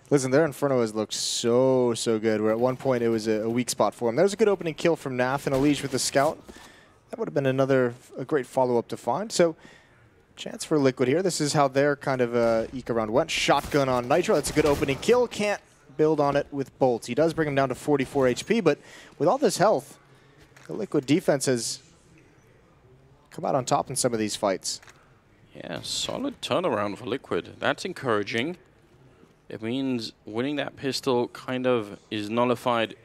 Listen, their Inferno has looked so good, where at one point it was a weak spot for him. There was a good opening kill from Naf and Elige with the Scout. That would have been a great follow-up to find. So, chance for Liquid here. This is how their kind of eke around went. Shotgun on Nitro. That's a good opening kill. Can't build on it with bolts. He does bring him down to 44 HP, but with all this health, the Liquid defense has come out on top in some of these fights.
Yeah, solid turnaround for Liquid. That's encouraging. It means winning that pistol kind of is nullified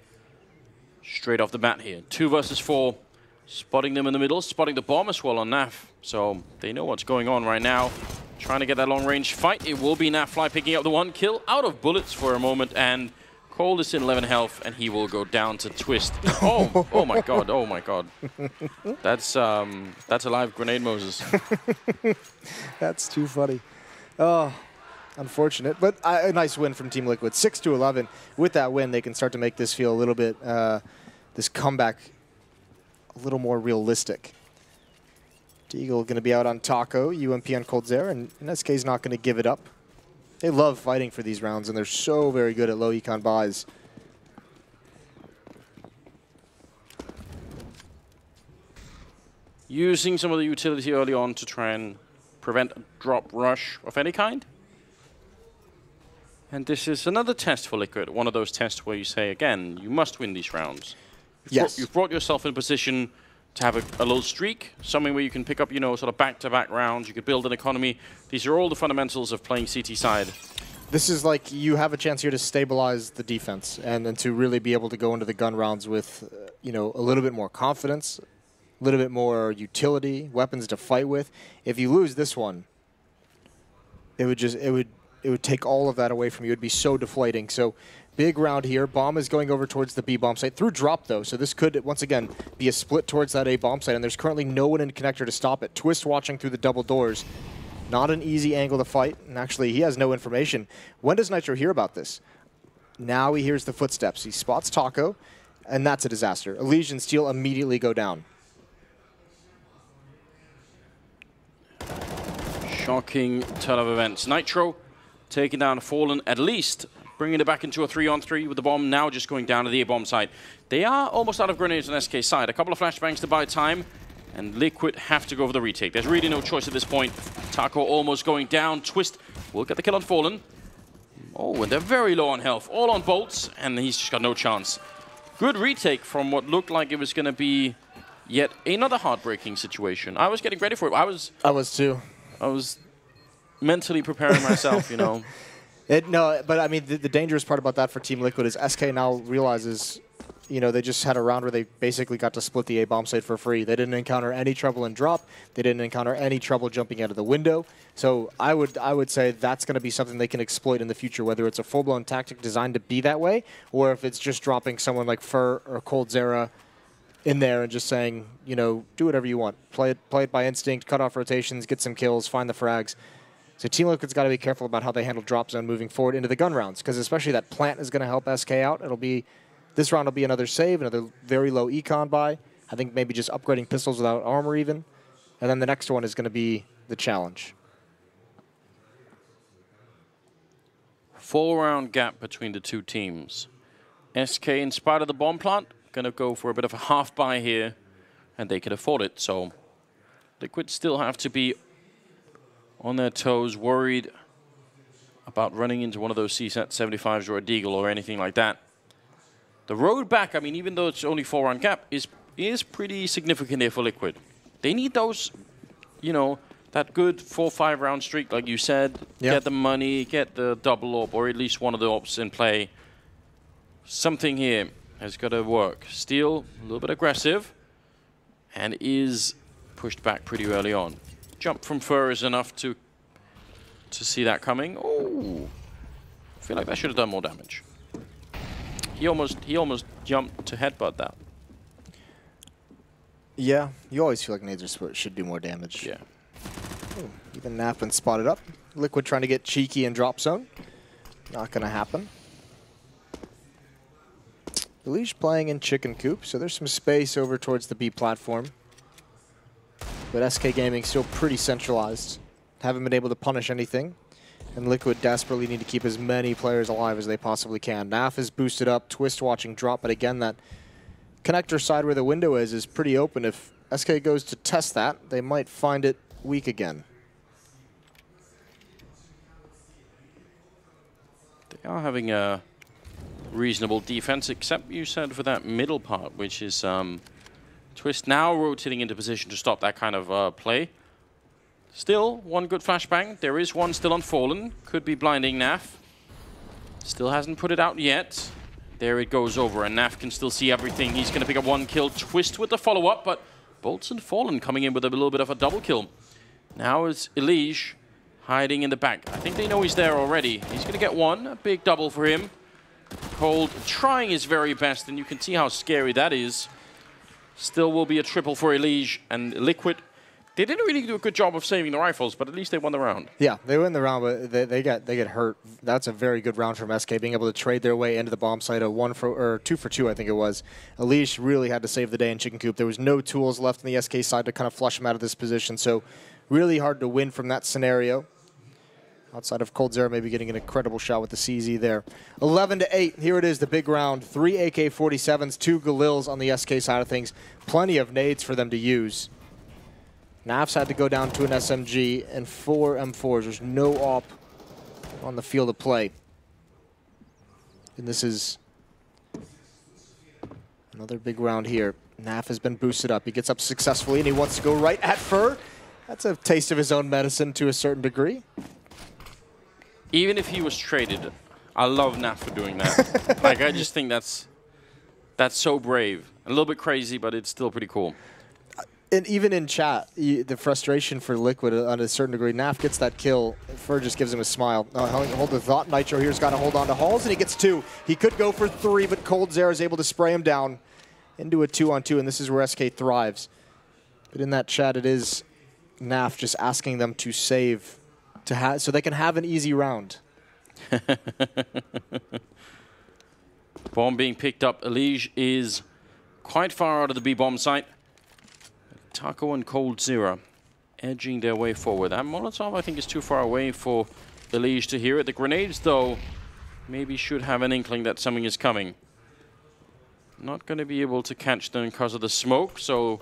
straight off the bat here. 2 versus 4. Spotting them in the middle, spotting the bomb as well on Naf. So they know what's going on right now. Trying to get that long-range fight. It will be Nafly picking up the 1 kill. Out of bullets for a moment, and Cold is in 11 health, and he will go down to Twist. Oh my god, oh my god. That's a live grenade, Moses.
That's too funny. Oh, unfortunate, but a nice win from Team Liquid. 6-11. With that win, they can start to make this feel a little bit, this comeback, a little more realistic. Deagle going to be out on Taco, UMP on Coldzera, and SK's not going to give it up. They love fighting for these rounds, and they're so very good at low econ buys.
Using some of the utility early on to try and prevent a drop rush of any kind. And this is another test for Liquid, one of those tests where you say, again, you must win these rounds. You've brought yourself in a position to have a little streak, something where you can pick up, sort of back-to-back rounds. You could build an economy. These are all the fundamentals of playing CT side.
This is like you have a chance here to stabilize the defense and to really be able to go into the gun rounds with, a little bit more confidence, a little bit more utility, weapons to fight with. If you lose this one, it would take all of that away from you. It'd be so deflating. So big round here. Bomb is going over towards the B bomb site through drop, though. So this could, once again, be a split towards that A bomb site, and there's currently no one in connector to stop it. Twist watching through the double doors. Not an easy angle to fight, and actually he has no information. When does Nitro hear about this? Now he hears the footsteps. He spots Taco, and that's a disaster. Elige and Steel immediately go down.
Shocking turn of events. Nitro taking down Fallen, at least bringing it back into a 3-on-3 with the bomb now just going down to the A-bomb side. They are almost out of grenades on SK side. A couple of flashbangs to buy time, and Liquid have to go for the retake. There's really no choice at this point. Taco almost going down. Twist will get the kill on Fallen. Oh, and they're very low on health. All on bolts, and he's just got no chance. Good retake from what looked like it was going to be yet another heartbreaking situation. I was getting ready for it. I was too. I was mentally preparing myself,
No, but I mean, the dangerous part about that for Team Liquid is SK now realizes, they just had a round where they basically got to split the A-bomb site for free. They didn't encounter any trouble in drop. They didn't encounter any trouble jumping out of the window. So I would say that's going to be something they can exploit in the future, whether it's a full-blown tactic designed to be that way, or if it's just dropping someone like Fur or Coldzera in there and just saying, do whatever you want. Play it by instinct, cut off rotations, get some kills, find the frags. So Team Liquid's got to be careful about how they handle drop zone moving forward into the gun rounds, because especially that plant is going to help SK out. This round will be another save, another very low econ buy. I think maybe just upgrading pistols without armor even. And then the next one is going to be the challenge.
4-round gap between the two teams. SK, in spite of the bomb plant, going to go for a bit of a half buy here, and they can afford it. So Liquid still have to be on their toes, worried about running into one of those CSAT 75s or a Deagle or anything like that. The road back, I mean, even though it's only 4-round gap, is pretty significant here for Liquid. They need those, you know, that good 4-5 round streak, like you said. Yep. Get the money, get the double orb, or at least one of the orbs in play. Something here has got to work. Steel, a little bit aggressive, and is pushed back pretty early on. Jump from Fur is enough to see that coming. Oh, I feel like that should have done more damage. He almost jumped to headbutt that.
Yeah, you always feel like nades should do more damage.
Yeah.
Ooh, even NaV been spotted up. Liquid trying to get cheeky in drop zone. Not going to happen. Elige playing in chicken coop, so there's some space over towards the B platform. But SK Gaming still pretty centralized. Haven't been able to punish anything. And Liquid desperately need to keep as many players alive as they possibly can. NaV is boosted up, Twist watching drop, but again, that connector side where the window is pretty open. If SK goes to test that, they might find it weak again.
They are having a reasonable defense, except you said for that middle part, which is Twist now rotating into position to stop that kind of play. Still, one good flashbang. There is one still on Fallen. Could be blinding NaV. Still hasn't put it out yet. There it goes over, and NaV can still see everything. He's going to pick up one kill. Twist with the follow-up, but Bolts and Fallen coming in with a little bit of a double kill. Now is Elige hiding in the back. I think they know he's there already. He's going to get one. A big double for him. Cold trying his very best, and you can see how scary that is. Still will be a triple for Elige, and Liquid. They didn't really do a good job of saving the rifles, but at least they won the round. Yeah, they win the round, but they get hurt. That's a very good round from SK, being able to trade their way into the bomb site. A 2 for 2, I think it was. Elige really had to save the day in chicken coop. There was no tools left on the SK side to kind of flush him out of this position, so really hard to win from that scenario. Outside of coldzera maybe getting an incredible shot with the CZ there. 11-8, here it is, the big round. 3 AK-47s, 2 Galils on the SK side of things. Plenty of nades for them to use. NaV's had to go down to an SMG and 4 M4s. There's no op on the field of play. And this is another big round here. NaV has been boosted up. He gets up successfully, and he wants to go right at Fur. That's a taste of his own medicine to a certain degree. Even if he was traded, I love NaV for doing that. Like, I just think that's so brave. A little bit crazy, but it's still pretty cool. And even in chat, the frustration for Liquid on a certain degree, NaV gets that kill. Fur just gives him a smile. Hold the thought. Nitro here's got to hold on to Halls, and he gets 2. He could go for 3, but coldzera is able to spray him down into a 2-on-2, and this is where SK thrives. But in that chat, it is NaV just asking them to save so they can have an easy round. Bomb being picked up. Elige is quite far out of the B-bomb site. Taco and coldzera edging their way forward. That Molotov, I think, is too far away for Elige to hear it. The grenades, though, maybe should have an inkling that something is coming. Not going to be able to catch them because of the smoke, so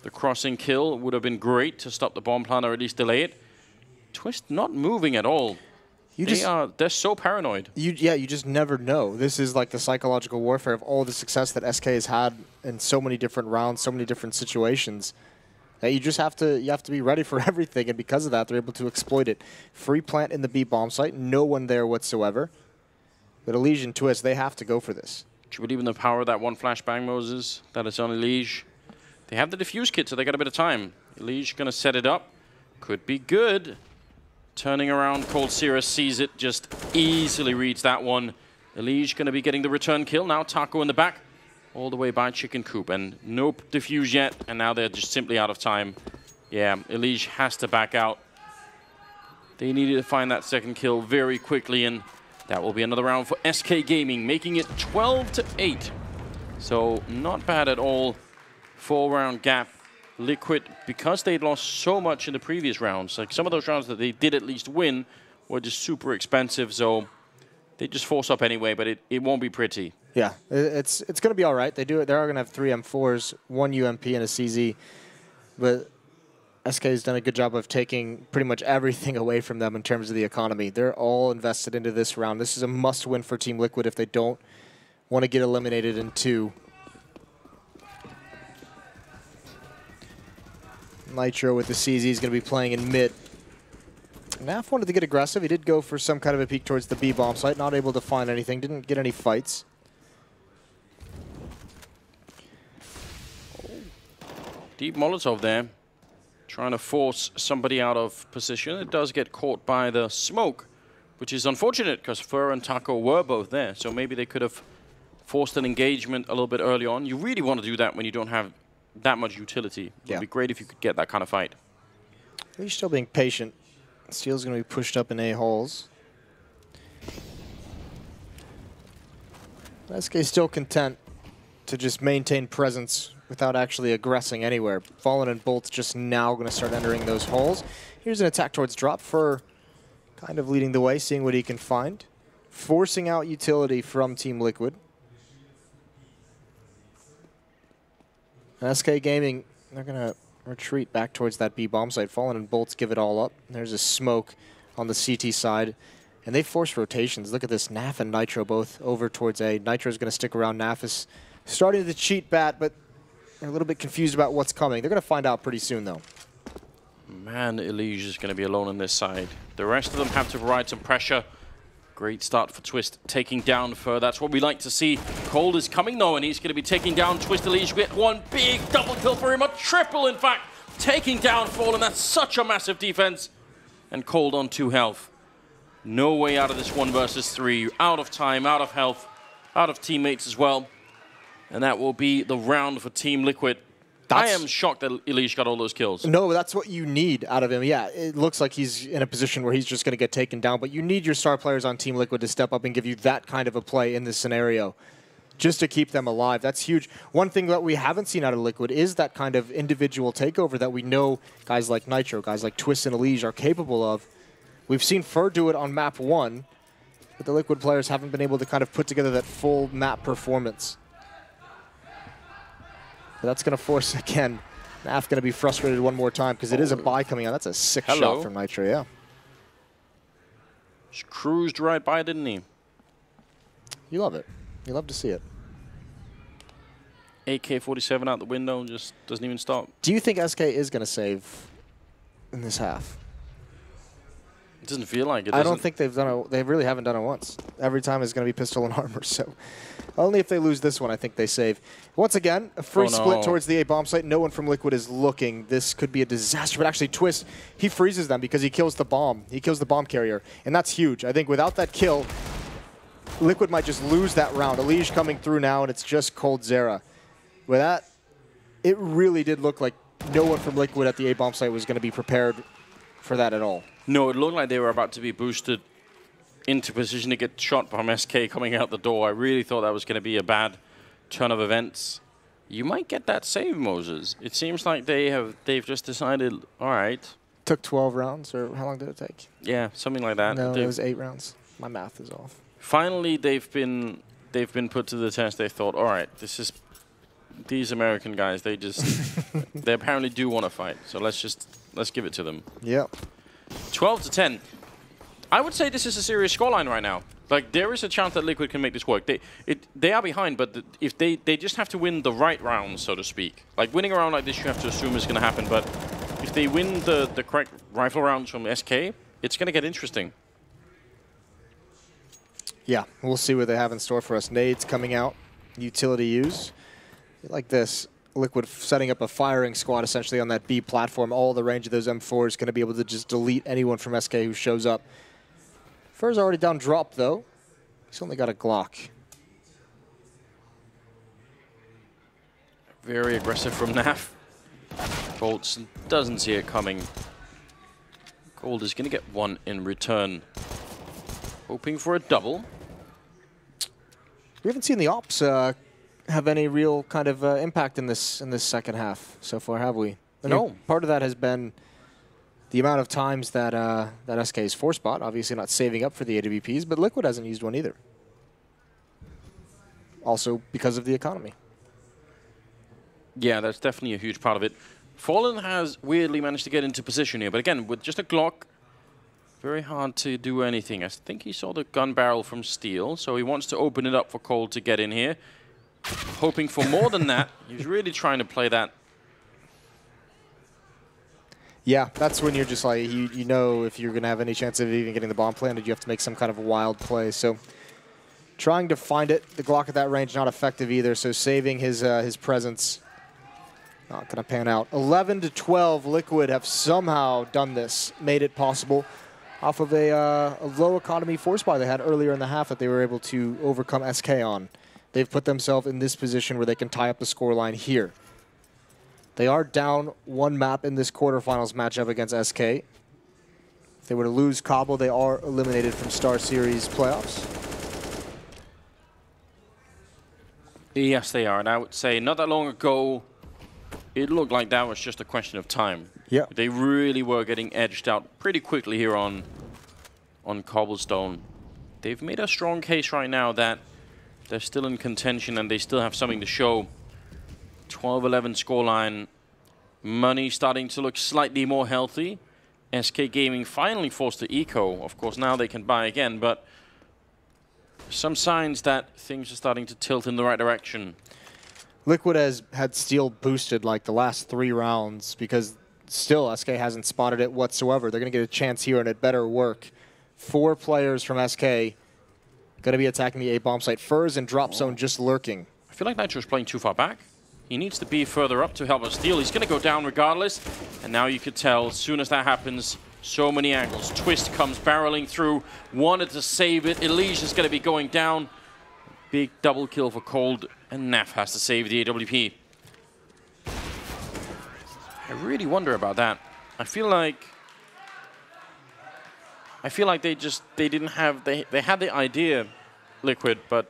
the crossing kill would have been great to stop the bomb plant or at least delay it. Twist not moving at all. They're so paranoid. You just never know. This is like the psychological warfare of all the success that SK has had in so many different rounds, so many different situations. That you just have to be ready for everything, and because of that, they're able to exploit it. Free plant in the B bomb site, no one there whatsoever. But Elige and Twist, they have to go for this. Do you believe in the power of that one flashbang, Moses? That is on Elige. They have the defuse kit, so they got a bit of time. Elige gonna set it up. Could be good. Turning around, coldzera sees it, just easily reads that one. Elige going to be getting the return kill. Now Taco in the back, all the way by chicken coop. And no defuse yet, and now they're just simply out of time. Yeah, Elige has to back out. They needed to find that second kill very quickly, and that will be another round for SK Gaming, making it 12-8. So not bad at all. 4-round gap. Liquid, because they'd lost so much in the previous rounds, like some of those rounds that they did at least win were just super expensive, so they just force up anyway, but it won't be pretty.
Yeah, it's going to be all right. They are going to have 3 M4s, 1 UMP, and a CZ, but SK has done a good job of taking pretty much everything away from them in terms of the economy. They're all invested into this round. This is a must-win for Team Liquid if they don't want to get eliminated in 2. Nitro with the CZ is going to be playing in mid. Naf wanted to get aggressive. He did go for some kind of a peek towards the B bomb site. Not able to find anything. Didn't get any fights.
Deep Molotov there. Trying to force somebody out of position. It does get caught by the smoke, which is unfortunate because Fur and Taco were both there. So maybe they could have forced an engagement a little bit early on. You really want to do that when you don't have that much utility. It would be great if you could get that kind of fight.
He's still being patient. Steel's going to be pushed up in A holes. SK still content to just maintain presence without actually aggressing anywhere. Fallen and Bolt's just now going to start entering those holes. Here's an attack towards drop. Fur kind of leading the way, seeing what he can find. Forcing out utility from Team Liquid. And SK Gaming, they're going to retreat back towards that B bomb site. Fallen and Bolts give it all up. There's a smoke on the CT side. And they force rotations. Look at this. Naf and Nitro both over towards A. Nitro's going to stick around. Naf is starting to cheat bat, but they're a little bit confused about what's coming. They're going to find out pretty soon, though.
Man, Elige is going to be alone on this side. The rest of them have to provide some pressure. Great start for Twist, taking down Fur. That's what we like to see. Cold is coming, though, and he's going to be taking down Twist. Elige get one big double kill for him, a triple, in fact, taking down Fallen. That's such a massive defense. And Cold on 2 health. No way out of this 1 versus 3. Out of time, out of health, out of teammates as well. And that will be the round for Team Liquid. I am shocked that Elige got all those kills.
No, that's what you need out of him. Yeah, it looks like he's in a position where he's just going to get taken down, but you need your star players on Team Liquid to step up and give you that kind of a play in this scenario just to keep them alive. That's huge. One thing that we haven't seen out of Liquid is that kind of individual takeover that we know guys like Nitro, guys like Twist and Elige are capable of. We've seen Fur do it on map 1, but the Liquid players haven't been able to kind of put together that full map performance. But that's going to force, again, Naf going to be frustrated one more time because it is a buy coming out. That's a sick shot from Nitro, yeah.
Just cruised right by, didn't he?
You love it. You love to see it.
AK-47 out the window, just doesn't even stop.
Do you think SK is going to save in this half?
It doesn't feel like it.
I don't think they've done it. They really haven't done it once. Every time it's going to be pistol and armor. So only if they lose this one, I think they save. Once again, a free split towards the A bomb site. No one from Liquid is looking. This could be a disaster. But actually, Twist, he freezes them because he kills the bomb. He kills the bomb carrier, and that's huge. I think without that kill, Liquid might just lose that round. Elige coming through now, and it's just Cold Zera. With that, it really did look like no one from Liquid at the A bomb site was going to be prepared for that at all.
No, it looked like they were about to be boosted into position to get shot from SK coming out the door. I really thought that was going to be a bad turn of events. You might get that save, Moses. It seems like they've just decided, all right.
Took 12 rounds, or how long did it take?
Yeah, something like that.
No, it was 8 rounds. My math is off.
Finally, they've been put to the test. They thought, all right, these American guys, they apparently do want to fight. So let's give it to them.
Yep.
12-10. I would say this is a serious scoreline right now. Like, there is a chance that Liquid can make this work. They are behind, but if they just have to win the right rounds, so to speak. Like, winning a round like this, you have to assume is going to happen. But if they win the correct rifle rounds from SK, it's going to get interesting.
Yeah, we'll see what they have in store for us. Nades coming out, utility use. Like this. Liquid setting up a firing squad essentially on that B platform. All the range of those M4 is going to be able to just delete anyone from SK who shows up. Fur's already down drop, though. He's only got a Glock.
Very aggressive from NaV. Bolts doesn't see it coming. Cold is going to get one in return. Hoping for a double.
We haven't seen the Ops have any real kind of impact in this second half so far, have we?
No.
Part of that has been the amount of times that that SK is 4-spot, obviously not saving up for the AWPs, but Liquid hasn't used one either. Also because of the economy.
Yeah, that's definitely a huge part of it. Fallen has weirdly managed to get into position here, but again, with just a Glock, very hard to do anything. I think he saw the gun barrel from Steel, so he wants to open it up for Cold to get in here. Hoping for more than that. He's really trying to play that.
Yeah, that's when you're just like, you know if you're going to have any chance of even getting the bomb planted, you have to make some kind of wild play. So trying to find it. The Glock at that range not effective either, so saving his presence. Not going to pan out. 11 to 12, Liquid have somehow done this, made it possible off of a low economy force buy they had earlier in the half that they were able to overcome SK on. They've put themselves in this position where they can tie up the scoreline here. They are down one map in this quarterfinals matchup against SK. If they were to lose Cobble, they are eliminated from StarSeries playoffs.
Yes, they are. And I would say not that long ago, it looked like that was just a question of time.
Yeah.
They really were getting edged out pretty quickly here on Cobblestone. They've made a strong case right now that they're still in contention and they still have something to show. 12-11 scoreline. Money starting to look slightly more healthy. SK Gaming finally forced to eco. Of course, now they can buy again, but some signs that things are starting to tilt in the right direction.
Liquid has had Steel boosted like the last 3 rounds because still SK hasn't spotted it whatsoever. They're going to get a chance here and it better work. 4 players from SK going to be attacking the A-bomb site. Furs and Drop Zone just lurking.
I feel like Nitro's playing too far back. He needs to be further up to help us Steel. He's going to go down regardless. And now you could tell as soon as that happens, so many angles. Twist comes barreling through. Wanted to save it. Elysia's is going to be going down. Big double kill for Cold. And NaV has to save the AWP. I really wonder about that. I feel like they didn't have they had the idea, Liquid, but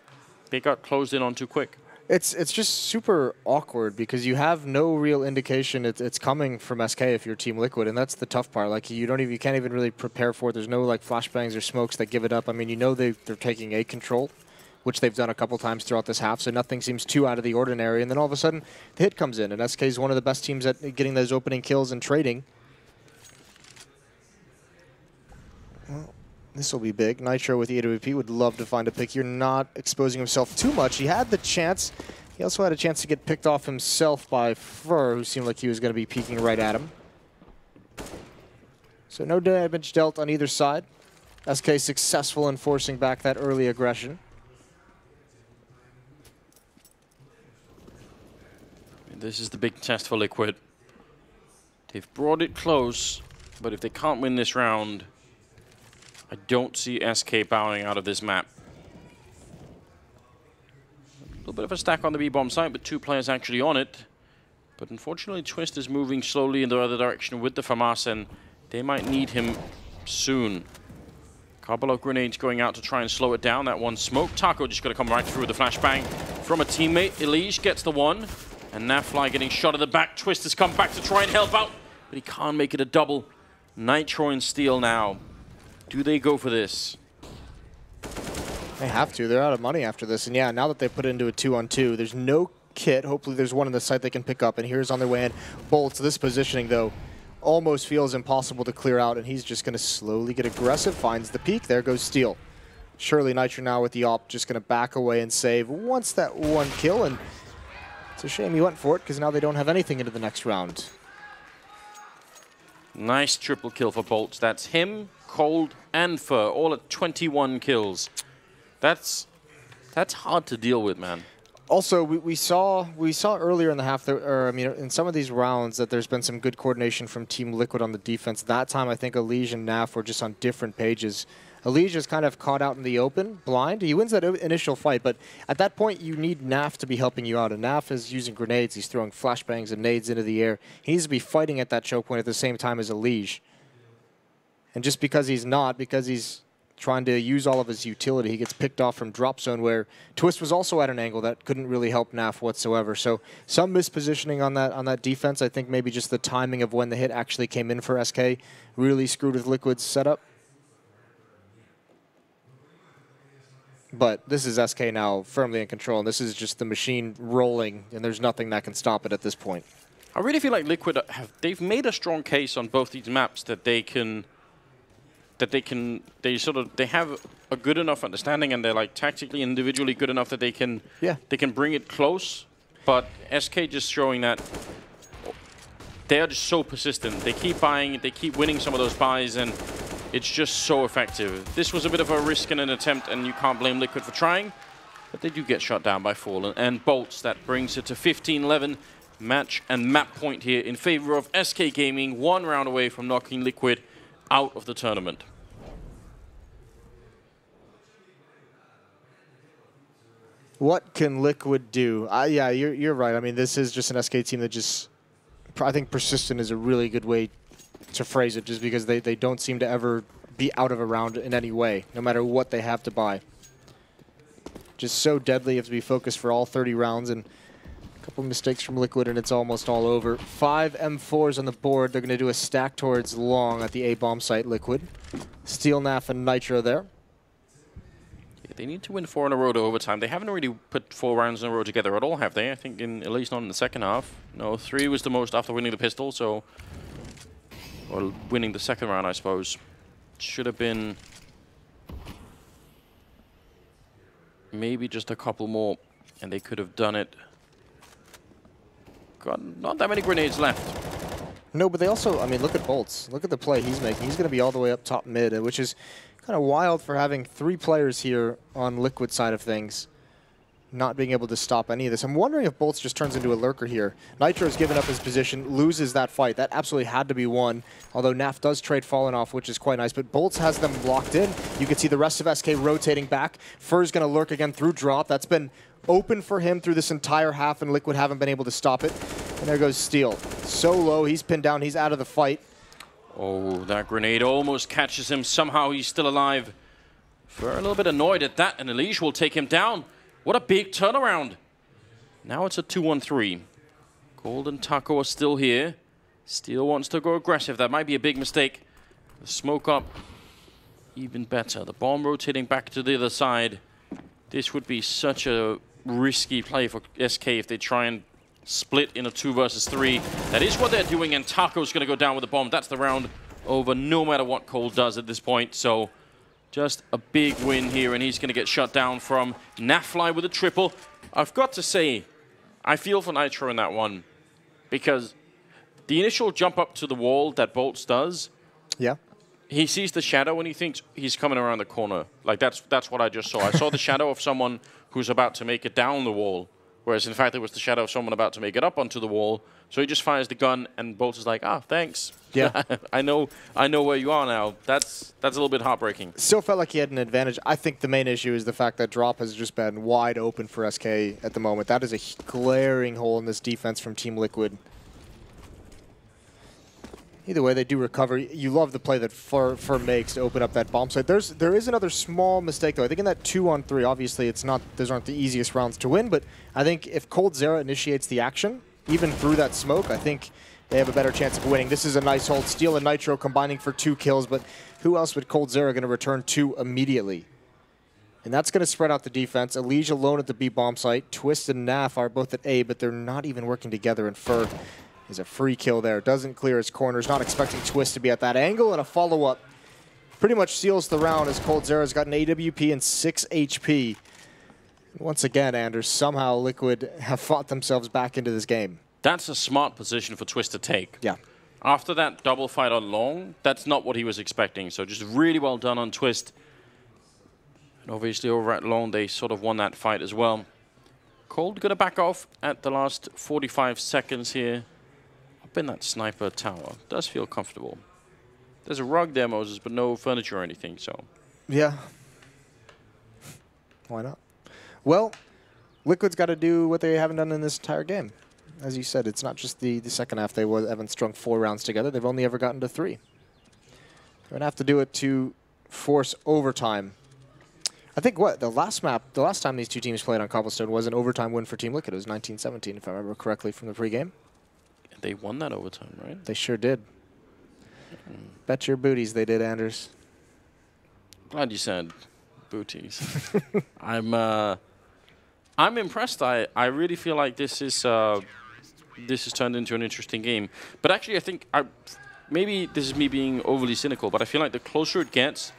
they got closed in on too quick.
It's just super awkward because you have no real indication it's coming from SK if you're Team Liquid, and that's the tough part. Like you can't even really prepare for it. There's no like flashbangs or smokes that give it up. I mean, you know they're taking A control, which they've done a couple times throughout this half, so nothing seems too out of the ordinary. And then all of a sudden, the hit comes in, and SK is one of the best teams at getting those opening kills and trading. Well, this will be big. Nitro with the AWP would love to find a pick here, not exposing himself too much. He had the chance. He also had a chance to get picked off himself by Fur, who seemed like he was going to be peeking right at him. So no damage dealt on either side. SK successful in forcing back that early aggression.
This is the big test for Liquid. They've brought it close, but if they can't win this round, I don't see SK bowing out of this map. A little bit of a stack on the B-bomb site, but 2 players actually on it. But unfortunately, Twist is moving slowly in the other direction with the FAMAS, and they might need him soon. Couple of grenades going out to try and slow it down. That one smoke. Taco just going to come right through the flashbang from a teammate. Elige gets the one. And NaVi getting shot at the back. Twist has come back to try and help out, but he can't make it a double. Nitro and Steel now. Do they go for this?
They have to. They're out of money after this. And yeah, now that they put it into a 2-on-2, there's no kit. Hopefully there's one in the site they can pick up. And here's on their way in. Bolts. This positioning, though, almost feels impossible to clear out. And he's just going to slowly get aggressive. Finds the peak. There goes Steel. Surely Nitro now with the op just going to back away and save once that one kill. And it's a shame he went for it because now they don't have anything into the next round.
Nice triple kill for Bolts. That's him, Cold, and Fur, all at 21 kills. That's hard to deal with, man.
Also, we saw earlier in the half, or I mean, in some of these rounds, that there's been some good coordination from Team Liquid on the defense. That time, I think Elige and NaV were just on different pages. Elige is kind of caught out in the open, blind. He wins that initial fight, but at that point, you need NaV to be helping you out. And NaV is using grenades. He's throwing flashbangs and nades into the air. He needs to be fighting at that choke point at the same time as Elige. And just because he's not, because he's trying to use all of his utility, he gets picked off from drop zone, where Twist was also at an angle that couldn't really help NaV whatsoever. So some mispositioning on that defense. I think maybe just the timing of when the hit actually came in for SK really screwed with Liquid's setup. But this is SK now firmly in control, and this is just the machine rolling, and there's nothing that can stop it at this point.
I really feel like Liquid they've made a strong case on both these maps that they have a good enough understanding, and they're like tactically individually good enough that they can bring it close. But SK just showing that they are just so persistent. They keep buying, they keep winning some of those buys, and it's just so effective. This was a bit of a risk in an attempt, and you can't blame Liquid for trying, but they do get shot down by Fallen and Bolts. That brings it to 15-11 match and map point here in favor of SK Gaming, 1 round away from knocking Liquid out of the tournament.
What can Liquid do? Yeah, you're right. I mean, this is just an SK team that just, I think persistent is a really good way to phrase it, just because they don't seem to ever be out of a round in any way, no matter what they have to buy. Just so deadly, you have to be focused for all 30 rounds, and a couple mistakes from Liquid and it's almost all over. 5 M4s on the board. They're going to do a stack towards long at the A-bomb site, Liquid. Steal, NaV, and Nitro there.
Yeah, they need to win 4 in a row to overtime. They haven't really put 4 rounds in a row together at all, have they? I think at least not in the second half. No, 3 was the most after winning the pistol, so... Or winning the second round, I suppose. Should have been maybe just a couple more, and they could have done it. God, not that many grenades left.
No, but they also, I mean, look at Bolts. Look at the play he's making. He's going to be all the way up top mid, which is kind of wild for having 3 players here on Liquid side of things, not being able to stop any of this. I'm wondering if Bolts just turns into a lurker here. Nitro's given up his position, loses that fight. That absolutely had to be won, although NaV does trade Fallen off, which is quite nice. But Bolts has them locked in. You can see the rest of SK rotating back. Fur's going to lurk again through drop. That's been open for him through this entire half, and Liquid haven't been able to stop it. And there goes Steel. So low, he's pinned down, he's out of the fight.
Oh, that grenade almost catches him. Somehow he's still alive. Fur a little bit annoyed at that, and Elige will take him down. What a big turnaround. Now it's a 2-1-3. Gold and Taco are still here. Steel wants to go aggressive. That might be a big mistake. The smoke up, even better. The bomb rotating back to the other side. This would be such a risky play for SK if they try and split in a 2 versus 3. That is what they're doing, and Taco's going to go down with the bomb. That's the round over, no matter what Cole does at this point. So just a big win here, and he's going to get shut down from NaFly with a triple. I've got to say, I feel for Nitro in that one, because the initial jump up to the wall that Bolts does,
yeah,
he sees the shadow and he thinks he's coming around the corner. Like, that's what I just saw. I saw the shadow of someone who's about to make it down the wall, whereas in fact it was the shadow of someone about to make it up onto the wall. So he just fires the gun, and Bolts is like, ah, thanks.
Yeah.
I know where you are now. That's a little bit heartbreaking.
Still felt like he had an advantage. I think the main issue is the fact that drop has just been wide open for SK at the moment. That is a glaring hole in this defense from Team Liquid. Either way, they do recover. You love the play that Fur makes to open up that bomb site. There is another small mistake, though. I think in that 2-on-3, obviously, those aren't the easiest rounds to win, but I think if coldzera initiates the action, even through that smoke, I think they have a better chance of winning. This is a nice hold. Steel and Nitro combining for 2 kills, but who else would coldzera going to return to immediately? And that's going to spread out the defense. Elige alone at the B bomb site. Twist and NaV are both at A, but they're not even working together, and Fur is a free kill there. Doesn't clear his corners. Not expecting Twist to be at that angle, and a follow-up pretty much seals the round as coldzera's got an AWP and 6 HP. Once again, Anders, somehow Liquid have fought themselves back into this game.
That's a smart position for Twist to take.
Yeah.
After that double fight on long, that's not what he was expecting. So just really well done on Twist. And obviously over at long, they sort of won that fight as well. Cold going to back off at the last 45 seconds here. Up in that sniper tower. Does feel comfortable. There's a rug there, Moses, but no furniture or anything, so.
Yeah. Why not? Well, Liquid's got to do what they haven't done in this entire game. As you said, it's not just the second half. They haven't strung 4 rounds together. They've only ever gotten to 3. We're gonna have to do it to force overtime. I think the last time these two teams played on Cobblestone was an overtime win for Team Liquid. It was 1917, if I remember correctly from the pregame.
They won that overtime, right?
They sure did. Bet your booties they did, Anders.
Glad you said booties. I'm impressed. I really feel like this has turned into an interesting game. But actually, I think maybe this is me being overly cynical, but I feel like the closer it gets,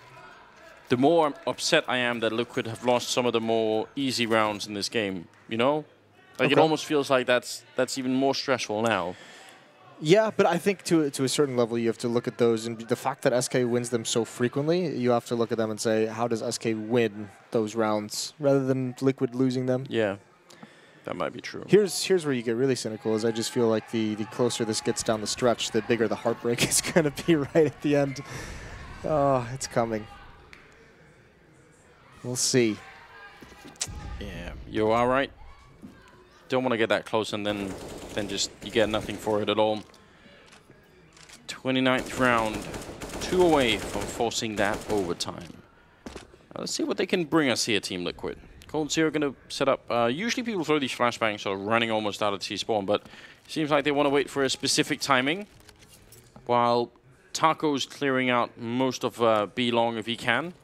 the more upset I am that Liquid have lost some of the more easy rounds in this game. You know, like it almost feels like that's even more stressful now.
Yeah, but I think to a certain level, you have to look at those, and the fact that SK wins them so frequently, you have to look at them and say, how does SK win those rounds rather than Liquid losing them?
Yeah, that might be true.
Here's where you get really cynical, is I just feel like the closer this gets down the stretch, the bigger the heartbreak is going to be right at the end. Oh, it's coming. We'll see.
Yeah, you're all right. Don't want to get that close and then just you get nothing for it at all. 29th round, 2 away from forcing that overtime. Let's see what they can bring us here, Team Liquid. coldzera going to set up. Usually people throw these flashbangs sort of running almost out of T-spawn, but it seems like they want to wait for a specific timing. While Taco's clearing out most of B long if he can.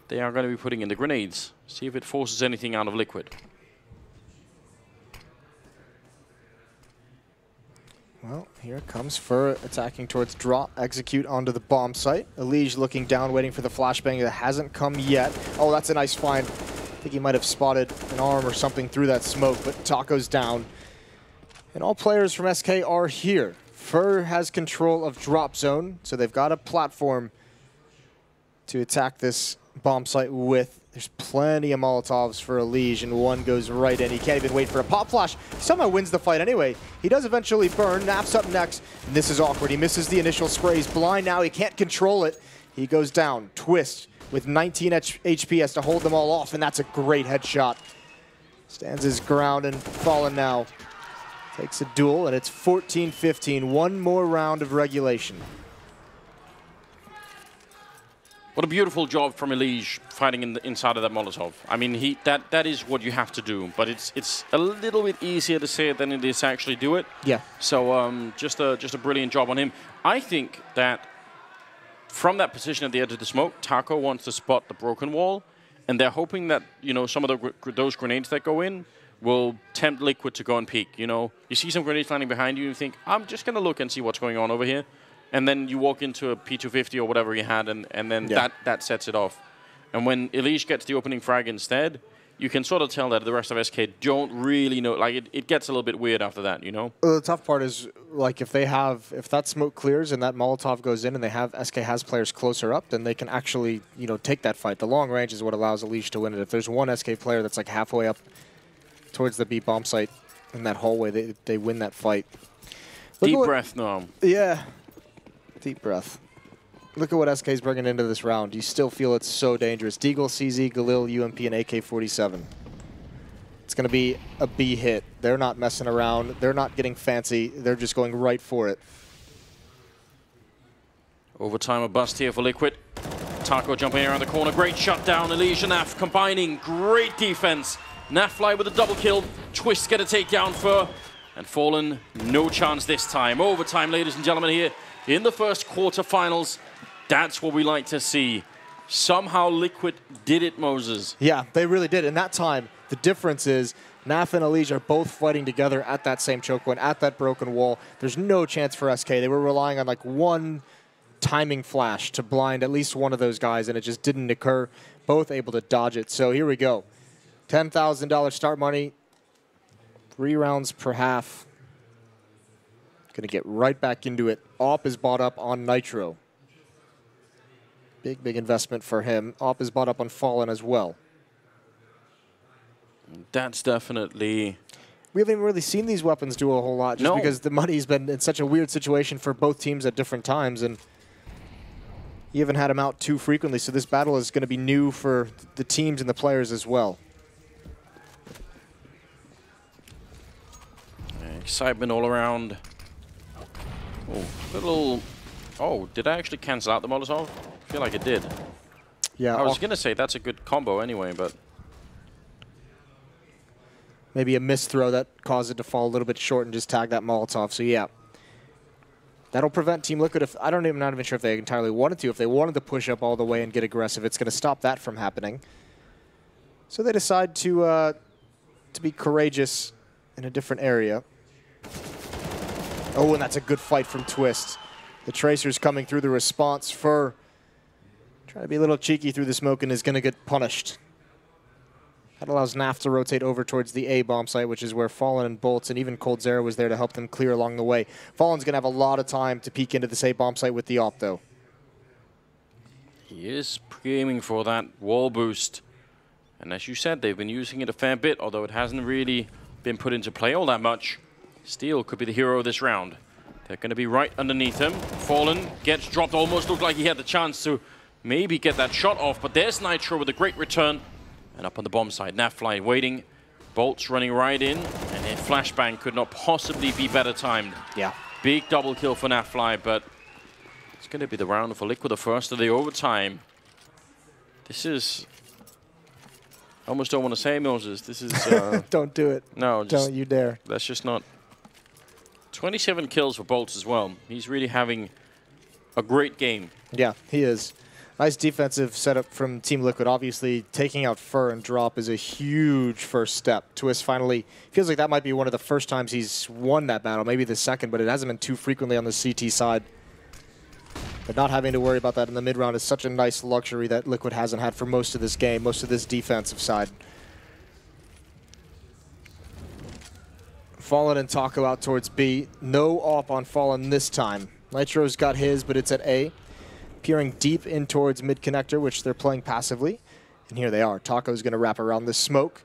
They are going to be putting in the grenades. See if it forces anything out of Liquid.
Well, here it comes for attacking towards drop, execute onto the bomb site. Elige looking down, waiting for the flashbang that hasn't come yet. Oh, that's a nice find. I think he might have spotted an arm or something through that smoke, but Taco's down. And all players from SK are here. Fur has control of drop zone, so they've got a platform to attack this bomb site with. There's plenty of Molotovs for Elige, and one goes right in. He can't even wait for a pop flash. He somehow wins the fight anyway. He does eventually burn. Naf's up next, and this is awkward. He misses the initial spray. He's blind now. He can't control it. He goes down. Twist with 19 HP has to hold them all off, and that's a great headshot. Stands his ground and Fallen now takes a duel, and it's 14-15. One more round of regulation.
What a beautiful job from Elige fighting inside of that Molotov. I mean, that is what you have to do, but it's a little bit easier to say it than it is to actually do it.
Yeah.
So just a brilliant job on him. I think that from that position at the edge of the smoke, Taco wants to spot the broken wall, and they're hoping that some of those grenades that go in will tempt Liquid to go and peek. You see some grenades landing behind you, and you think, I'm just gonna look and see what's going on over here. And then you walk into a P250 or whatever he had, and then that sets it off. And when Elige gets the opening frag instead, you can sort of tell that the rest of SK don't really know. Like, it gets a little bit weird after that,
Well, the tough part is, like, if that smoke clears and that Molotov goes in and SK has players closer up, then they can actually, take that fight. The long range is what allows Elige to win it. If there's one SK player that's, like, halfway up towards the B bomb site in that hallway, they win that fight.
Deep breath, Noam.
Yeah. Deep breath. Look at what SK's bringing into this round. You still feel it's so dangerous. Deagle, CZ, Galil, UMP, and AK-47. It's going to be a B hit. They're not messing around. They're not getting fancy. They're just going right for it.
Overtime, a bust here for Liquid. Taco jumping around the corner. Great shutdown. Elige and Naf combining. Great defense. Naf fly with a double kill. Twist get a takedown for. And Fallen, no chance this time. Overtime, ladies and gentlemen, here in the first quarterfinals. That's what we like to see. Somehow Liquid did it, Moses.
Yeah, they really did. And that time, the difference is Naf and Elige are both fighting together at that same choke point, at that broken wall. There's no chance for SK. They were relying on like one timing flash to blind at least one of those guys, and it just didn't occur. Both able to dodge it. So here we go. $10,000 start money. 3 rounds per half. Going to get right back into it. Op is bought up on Nitro. Big investment for him. Op is bought up on Fallen as well.
That's definitely...
We haven't really seen these weapons do a whole lot just because the money's been in such a weird situation for both teams at different times, and you haven't had them out too frequently, so this battle is going to be new for the teams and the players as well.
Excitement all around. Oh, little Oh, did I actually cancel out the Molotov? I feel like it did.
Yeah.
I was going to say that's a good combo anyway, but...
Maybe a missed throw that caused it to fall a little bit short and just tag that Molotov. So, yeah. That'll prevent Team Liquid if... I'm not even sure if they entirely wanted to. If they wanted to push up all the way and get aggressive, it's going to stop that from happening. So they decide to be courageous in a different area. Oh, and that's a good fight from Twist. The Tracer's coming through the response. Fur trying to be a little cheeky through the smoke and is going to get punished. That allows NaV to rotate over towards the A bomb site, which is where Fallen and Bolts and even coldzera was there to help them clear along the way. Fallen's going to have a lot of time to peek into this A bomb site with the op, though.
He is aiming for that wall boost. And as you said, they've been using it a fair bit, although it hasn't really been put into play all that much. Steel could be the hero of this round. They're going to be right underneath him. Fallen gets dropped, almost looked like he had the chance to maybe get that shot off, but there's Nitro with a great return. And up on the bomb side, NaVi waiting. Bolts running right in, and a flashbang could not possibly be better timed.
Yeah.
Big double kill for NaVi, but it's going to be the round for Liquid, the first of the overtime. This is... I almost don't want to say, Moses. This is...
Don't do it.
No, just,
don't you dare.
That's just not... 27 kills for Bolts as well. He's really having a great game.
Yeah, he is. Nice defensive setup from Team Liquid. Obviously, taking out Fur and Drop is a huge first step. Twist finally feels like that might be one of the first times he's won that battle, maybe the second, but it hasn't been too frequently on the CT side. But not having to worry about that in the mid-round is such a nice luxury that Liquid hasn't had for most of this game, most of this defensive side. Fallen and Taco out towards B. No op on Fallen this time. Nitro's got his, but it's at A. Peering deep in towards mid-connector, which they're playing passively. And here they are. Taco's going to wrap around the smoke.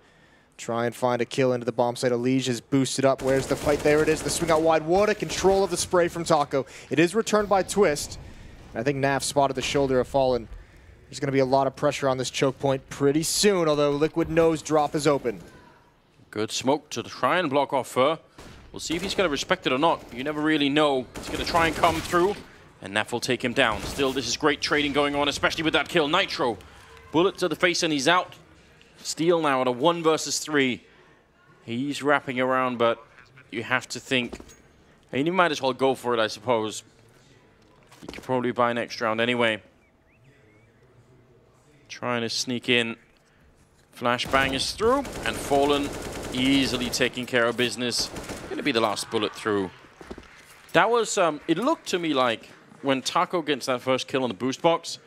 Try and find a kill into the bomb site. Elige is boosted up. Where's the fight? There it is. The swing out wide. What a control of the spray from Taco. It is returned by Twist. I think NaV spotted the shoulder of Fallen. There's going to be a lot of pressure on this choke point pretty soon, although Liquid knows drop is open.
Good smoke to try and block off Fur. We'll see if he's going to respect it or not. You never really know. He's going to try and come through, and NaV will take him down. Still, this is great trading going on, especially with that kill. Nitro, bullet to the face, and he's out. Steel now at a 1 versus 3. He's wrapping around, but you have to think. I mean, you might as well go for it, I suppose. You could probably buy next round anyway. Trying to sneak in. Flashbang is through, and Fallen easily taking care of business. Going to be the last bullet through. That was, it looked to me like when Taco gets that first kill on the boost box,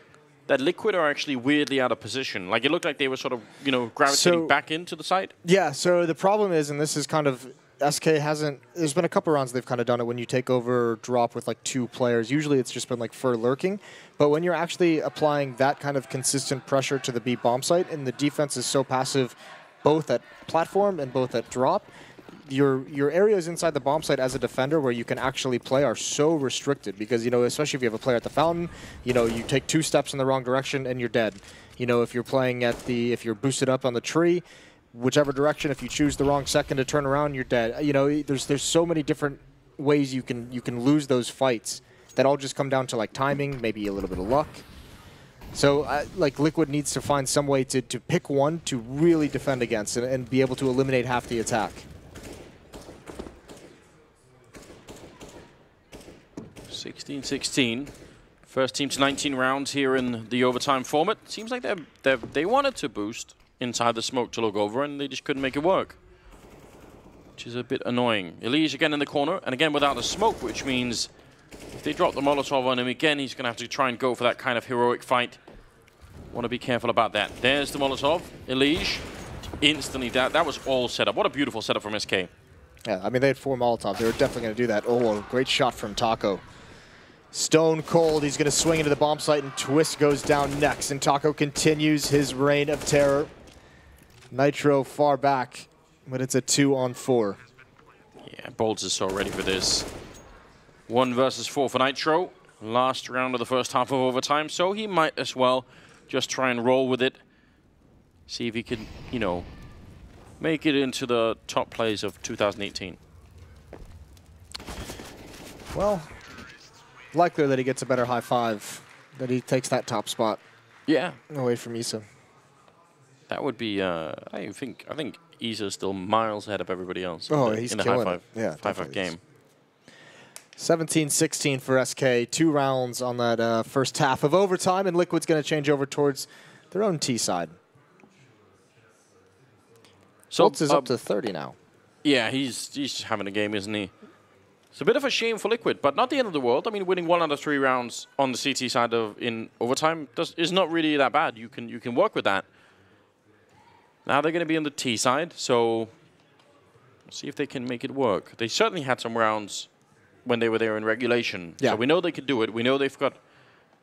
that Liquid are actually weirdly out of position. Like, it looked like they were sort of, you know, gravitating back into the site. Yeah,
so the problem is, and this is kind of, SK hasn't, there's been a couple rounds they've kind of done it when you take over drop with like 2 players. Usually it's just been like Fur lurking. But when you're actually applying that kind of consistent pressure to the B bomb site, and the defense is so passive both at platform and both at drop, your areas inside the bomb site as a defender where you can actually play are so restricted because, you know, especially if you have a player at the fountain, you know, you take 2 steps in the wrong direction and you're dead. You know, if you're playing at the, if you're boosted up on the tree, whichever direction, if you choose the wrong second to turn around, you're dead. You know, there's so many different ways you can lose those fights that all just come down to like timing, maybe a little bit of luck. So like Liquid needs to find some way to pick one to really defend against and be able to eliminate half the attack.
16-16. First team to 19 rounds here in the overtime format. Seems like they wanted to boost inside the smoke to look over, and they just couldn't make it work, which is a bit annoying. Elige again in the corner, and again without the smoke, which means if they drop the Molotov on him again, he's going to have to try and go for that kind of heroic fight. Want to be careful about that. There's the Molotov. Elige, instantly, that was all set up. What a beautiful setup from SK.
Yeah, I mean, they had 4 Molotovs. They were definitely going to do that. Oh, great shot from Taco. Stone cold, he's going to swing into the bomb site, and Twist goes down next, and Taco continues his reign of terror. Nitro far back, but it's a 2-on-4.
Yeah, Bolts is so ready for this. 1 versus 4 for Nitro. Last round of the first half of overtime, so he might as well just try and roll with it. See if he can, you know, make it into the top plays of 2018.
Well, Likely that he gets a better high five, that he takes that top spot.
Yeah.
Away from Issa.
That would be, I think Issa is still miles ahead of everybody else
He's
in the
killing
high five,
it. Yeah,
high five game.
17-16 for SK. 2 rounds on that first half of overtime, and Liquid's going to change over towards their own T side.
So
Boltz is up to 30 now.
Yeah, he's just having a game, isn't he? It's a bit of a shame for Liquid, but not the end of the world. I mean, winning 1 out of 3 rounds on the CT side in overtime is not really that bad. You can work with that. Now they're going to be on the T side, so we'll see if they can make it work. They certainly had some rounds when they were there in regulation, so we know they could do it. We know they've got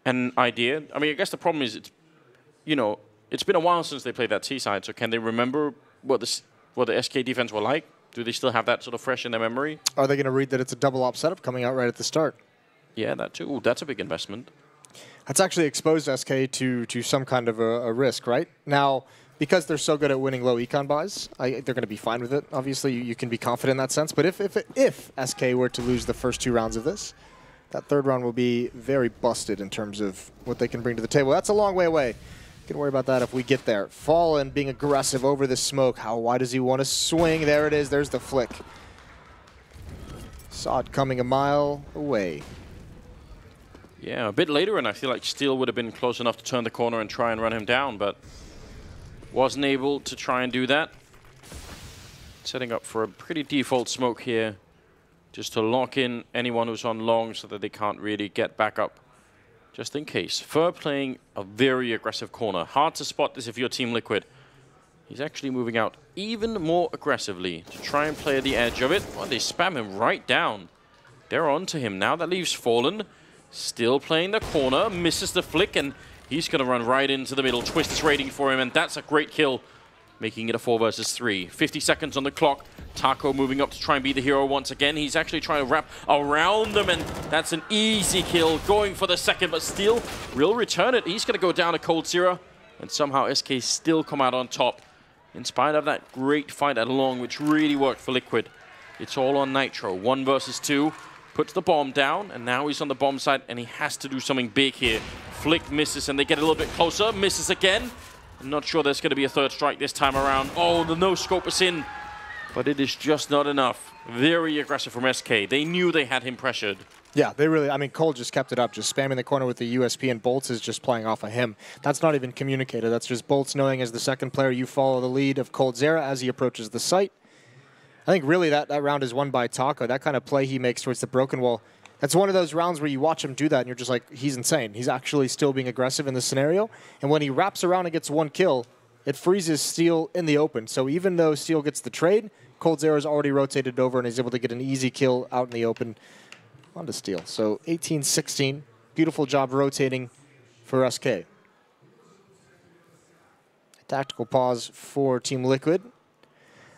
an idea. I mean, I guess the problem is it's been a while since they played that T side. So can they remember what the SK defense were like? Do they still have that sort of fresh in their memory?
Are they going to read that it's a double op setup coming out right at the start?
Yeah, that too. Ooh, that's a big investment.
That's actually exposed SK to some kind of a risk, right? Now, because they're so good at winning low econ buys, they're going to be fine with it. Obviously, you can be confident in that sense. But if SK were to lose the first 2 rounds of this, that 3rd round will be very busted in terms of what they can bring to the table. That's a long way away. Can worry about that if we get there. Fallen being aggressive over the smoke. How wide does he want to swing? There it is. There's the flick. Saw it coming a mile away.
Yeah, a bit later, and I feel like Steel would have been close enough to turn the corner and try and run him down, but wasn't able to try and do that. Setting up for a pretty default smoke here, just to lock in anyone who's on long so that they can't really get back up. Just in case. Fur playing a very aggressive corner. Hard to spot this if you're Team Liquid. He's actually moving out even more aggressively to try and play at the edge of it. Oh, they spam him right down. They're on to him now. That leaves Fallen. Still playing the corner. Misses the flick, and he's going to run right into the middle. Twist is raiding for him, and that's a great kill. Making it a 4 versus 3. 50 seconds on the clock. Taco moving up to try and be the hero once again. He's actually trying to wrap around them, and that's an easy kill. Going for the second, but Steel will return it. He's going to go down to coldzera, and somehow SK still come out on top. In spite of that great fight at long, which really worked for Liquid. It's all on Nitro. 1 versus 2. Puts the bomb down, and now he's on the bomb side, and he has to do something big here. Flick misses, and they get a little bit closer. Misses again. I'm not sure there's going to be a 3rd strike this time around. Oh, the no-scope is in. But it is just not enough. Very aggressive from SK. They knew they had him pressured.
Yeah, they really, I mean, Cole just kept it up, just spamming the corner with the USP, and Boltz is just playing off of him. That's not even communicated. That's just Boltz knowing as the second player you follow the lead of coldzera as he approaches the site. I think really that round is won by Taco. That kind of play he makes towards the broken wall. That's one of those rounds where you watch him do that and you're just like, he's insane. He's actually still being aggressive in this scenario. And when he wraps around and gets 1 kill, it freezes Steel in the open. So even though Steel gets the trade, coldzera's already rotated over and is able to get an easy kill out in the open onto Steel. So 18-16. Beautiful job rotating for SK. A tactical pause for Team Liquid.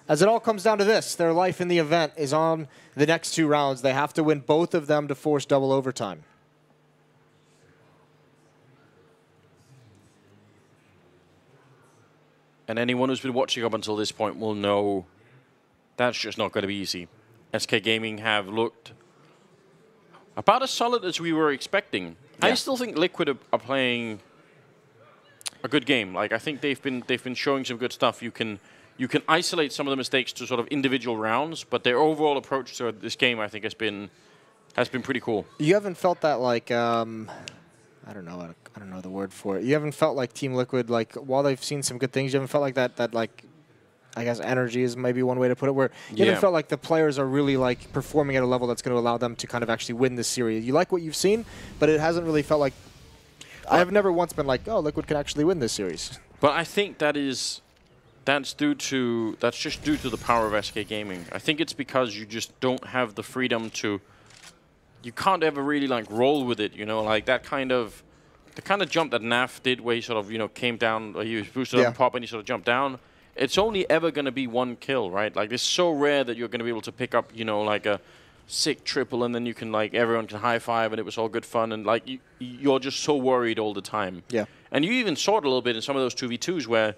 As it all comes down to this, their life in the event is on the next 2 rounds. They have to win both of them to force double overtime.
And anyone who's been watching up until this point will know that's just not going to be easy. SK Gaming have looked about as solid as we were expecting. Yeah. I still think Liquid are playing a good game. Like, I think they've been showing some good stuff. You can isolate some of the mistakes to sort of individual rounds, but their overall approach to this game, I think, has been pretty cool.
You haven't felt that like I don't know the word for it. You haven't felt like Team Liquid, like while they've seen some good things, you haven't felt like that like, I guess energy is maybe one way to put it, where you haven't felt like the players are really like performing at a level that's going to allow them to kind of actually win this series. You like what you've seen, but it hasn't really felt like. I have never once been like, oh, Liquid can actually win this series.
But I think that's just due to the power of SK Gaming. I think it's because you just don't have the freedom to. You can't ever really like roll with it, you know, like the kind of jump that NaV did, where he sort of came down, or he was boosted up and pop, and he sort of jumped down. It's only ever going to be 1 kill, right? Like, it's so rare that you're going to be able to pick up, you know, like a sick triple, and then you can like everyone can high five, and it was all good fun, and like you're just so worried all the time. Yeah. And you even saw it a little bit in some of those 2v2s where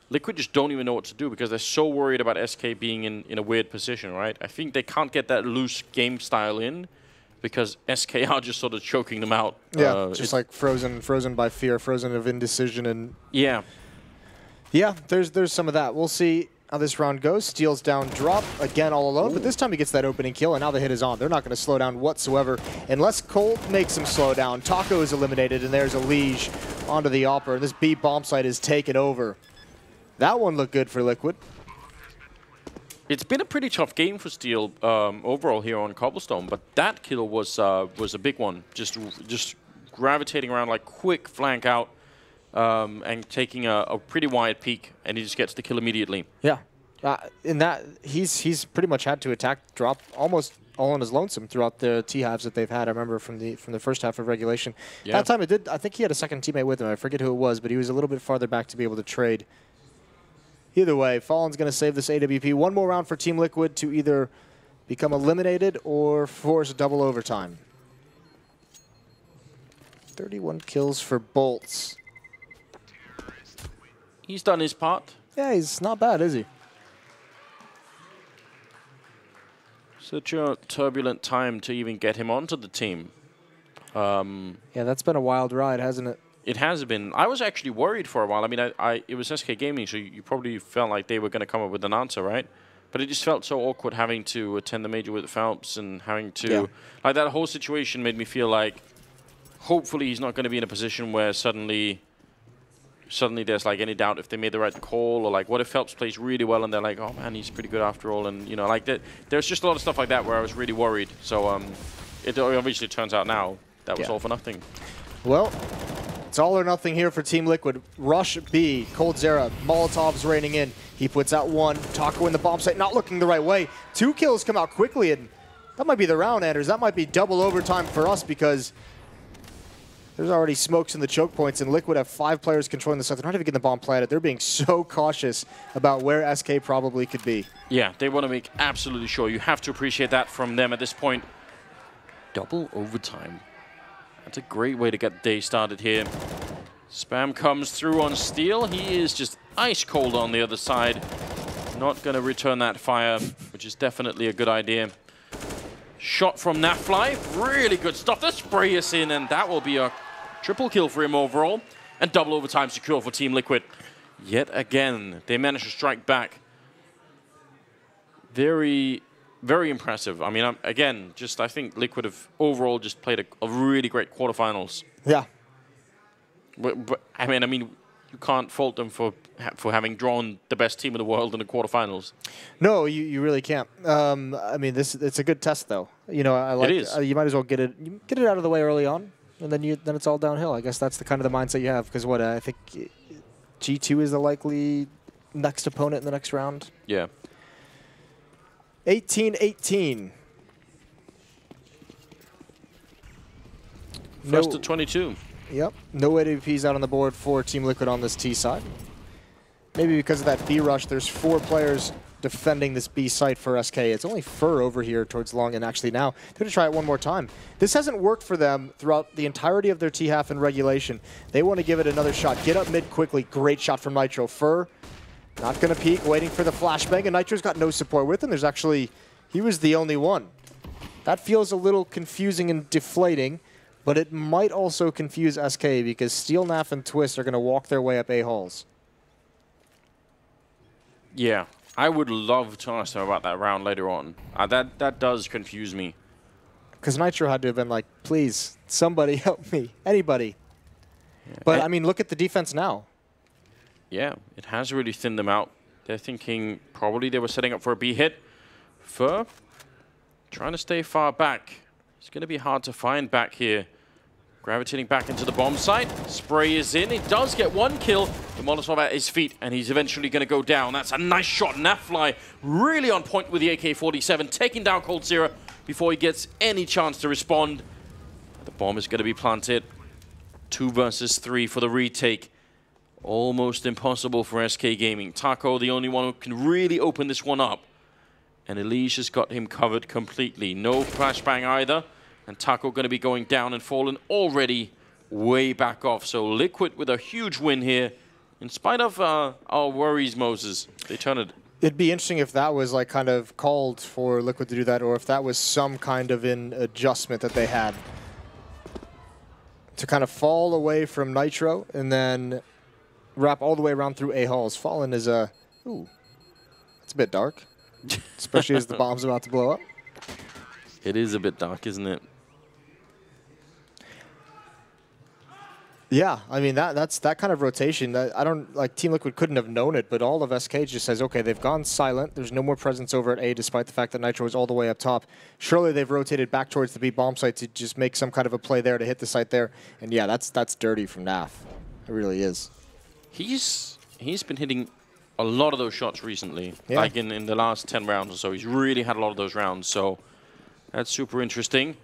Liquid just don't even know what to do because they're so worried about SK being in a weird position, right? I think they can't get that loose game style in because SK are just sort of choking them out.
Yeah, just like frozen by fear, frozen of indecision, and
yeah,
there's some of that. We'll see how this round goes. Steals down drop, again all alone, but this time he gets that opening kill, and now the hit is on. They're not going to slow down whatsoever unless Colt makes him slow down. TyLoo is eliminated, and there's a Liege onto the Opera, and this B bomb site is taken over. That one looked good for Liquid.
It's been a pretty tough game for Steel overall here on Cobblestone, but that kill was a big one. Just gravitating around like quick flank out and taking a pretty wide peek, and he just gets the kill immediately.
Yeah, in that he's pretty much had to attack drop almost all on his lonesome throughout the T-halves that they've had. I remember from the first half of regulation. Yeah. That time it did. I think he had a second teammate with him. I forget who it was, but he was a little bit farther back to be able to trade. Either way, Fallen's going to save this AWP. One more round for Team Liquid to either become eliminated or force double overtime. 31 kills for Bolts.
He's done his part.
Yeah, he's not bad, is he?
Such a turbulent time to even get him onto the team.
Yeah, that's been a wild ride, hasn't it?
It has been. I was actually worried for a while. I mean, it was SK Gaming, so you probably felt like they were going to come up with an answer, right? But it just felt so awkward having to attend the major with Phelps and having to... Yeah. Like, that whole situation made me feel like hopefully he's not going to be in a position where suddenly there's, like, any doubt if they made the right call, or, like, what if Phelps plays really well and they're like, oh, man, he's pretty good after all, and, you know, like, there's just a lot of stuff like that where I was really worried. So it obviously turns out now that was all for nothing.
Well... It's all or nothing here for Team Liquid. Rush B, coldzera, Molotov's raining in. He puts out one. TyLoo in the bomb site, not looking the right way. 2 kills come out quickly, and that might be the round, Anders. That might be double overtime for us because there's already smokes in the choke points, and Liquid have 5 players controlling the site. They're not even getting the bomb planted. They're being so cautious about where SK probably could be. Yeah,
they want to make absolutely sure. You have to appreciate that from them at this point. Double overtime. That's a great way to get the day started here. Spam comes through on Steel. He is just ice cold on the other side. Not going to return that fire, which is definitely a good idea. Shot from NaVi. Really good stuff. The spray is in, and that will be a triple kill for him overall. And double overtime secure for Team Liquid. Yet again, they managed to strike back. Very... very impressive. I mean, again, I think Liquid have overall just played a really great quarterfinals.
Yeah.
But I mean, you can't fault them for having drawn the best team in the world in the quarterfinals.
No, you really can't. I mean, it's a good test, though. You know, I like
it. Is.
You might as well get it out of the way early on, and then it's all downhill. I guess that's the kind of the mindset you have. Because what I think G2 is the likely next opponent in the next round.
Yeah.
18-18.
First to 22.
Yep. No AWPs out on the board for Team Liquid on this T side. Maybe because of that B rush, there's 4 players defending this B site for SK. It's only Fur over here towards long, and actually now they're going to try it one more time. This hasn't worked for them throughout the entirety of their T-half in regulation. They want to give it another shot. Get up mid quickly. Great shot from Nitro. Fur not going to peek, waiting for the flashbang, and Nitro's got no support with him. There's actually, he was the only one. That feels a little confusing and deflating, but it might also confuse SK because Steel, NaV, and Twist are going to walk their way up A halls.
Yeah, I would love to ask them about that round later on. That does confuse me.
Because Nitro had to have been like, please, somebody help me, anybody. Yeah. But I mean, look at the defense now.
Yeah, it has really thinned them out. They're thinking probably they were setting up for a B hit. Fur trying to stay far back. It's going to be hard to find back here. Gravitating back into the bomb site. Spray is in. He does get 1 kill. The Molotov at his feet, and he's eventually going to go down. That's a nice shot. NaVi really on point with the AK-47, taking down coldzera before he gets any chance to respond. The bomb is going to be planted. 2 versus 3 for the retake. Almost impossible for SK Gaming. TyLoo, the only one who can really open this one up. And Elise has got him covered completely. No flashbang either. And TyLoo going to be going down and fallen already way back off. So Liquid with a huge win here. In spite of our worries, Moses, they turn it
It'd be interesting if that was like kind of called for Liquid to do that, or if that was some kind of an adjustment that they had to kind of fall away from Nitro and then wrap all the way around through A halls. Fallen is a ooh, it's a bit dark, especially as the bomb's about to blow up.
It is a bit dark, isn't it?
Yeah, I mean that's that kind of rotation. I don't like Team Liquid couldn't have known it, but all of SK just says, okay, they've gone silent. There's no more presence over at A, despite the fact that Nitro is all the way up top. Surely they've rotated back towards the B bomb site to just make some kind of a play there to hit the site there. And yeah, that's dirty from NaV. It really is.
He's been hitting a lot of those shots recently.
Yeah.
Like in the last 10 rounds or so. He's really had a lot of those rounds. So that's super interesting.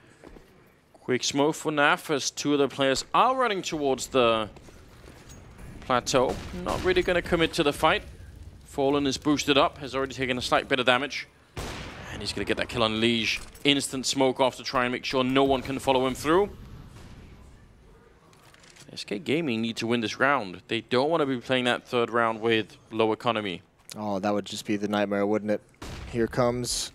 Quick smoke for NaV as two of the players are running towards the plateau. Not really going to commit to the fight. Fallen is boosted up, has already taken a slight bit of damage. And he's going to get that kill on Liege. Instant smoke off to try and make sure no one can follow him through. SK Gaming need to win this round. They don't want to be playing that third round with low economy.
Oh, that would just be the nightmare, wouldn't it? Here comes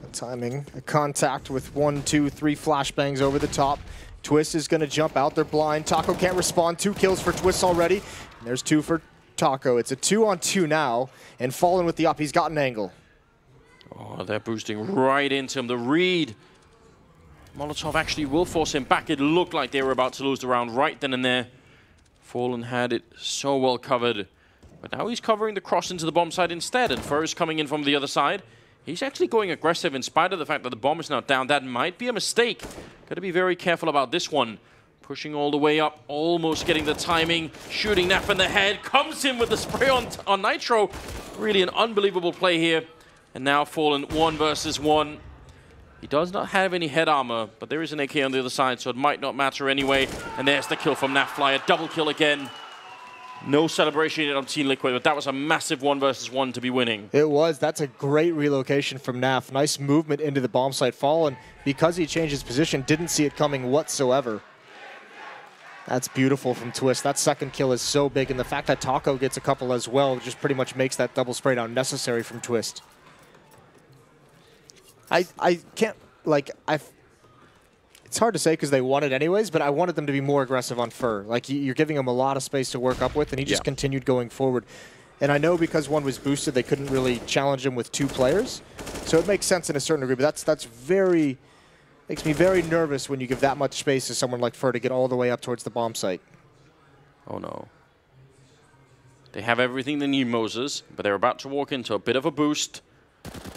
the timing. A contact with 1, 2, 3 flashbangs over the top. Twist is going to jump out. They're blind. Taco can't respond. 2 kills for Twist already. And there's 2 for Taco. It's a 2-on-2 now. And Fallen with the up. He's got an angle.
Oh, they're boosting right into him. The read. Molotov actually will force him back. It looked like they were about to lose the round right then and there. Fallen had it so well covered. But now he's covering the cross into the bomb side instead. And Fur's coming in from the other side. He's actually going aggressive in spite of the fact that the bomb is now down. That might be a mistake. Got to be very careful about this one. Pushing all the way up, almost getting the timing. Shooting NaV in the head. Comes in with the spray on Nitro. Really an unbelievable play here. And now Fallen 1 versus 1. He does not have any head armor, but there is an AK on the other side, so it might not matter anyway. And there's the kill from NaVi. A double kill again. No celebration on Team Liquid, but that was a massive 1 versus 1 to be winning.
It was. That's a great relocation from NaV. Nice movement into the bomb site. Fallen, because he changed his position, didn't see it coming whatsoever. That's beautiful from Twist. That second kill is so big, and the fact that Taco gets a couple as well just pretty much makes that double spray down necessary from Twist. I can't, like, it's hard to say because they won it anyways, but I wanted them to be more aggressive on Fur. Like, you're giving him a lot of space to work up with, and he just continued going forward. And I know because one was boosted, they couldn't really challenge him with 2 players. So it makes sense in a certain degree, but that's very, makes me very nervous when you give that much space to someone like Fur to get all the way up towards the bomb site.
Oh no. They have everything they need, Moses, but they're about to walk into a bit of a boost.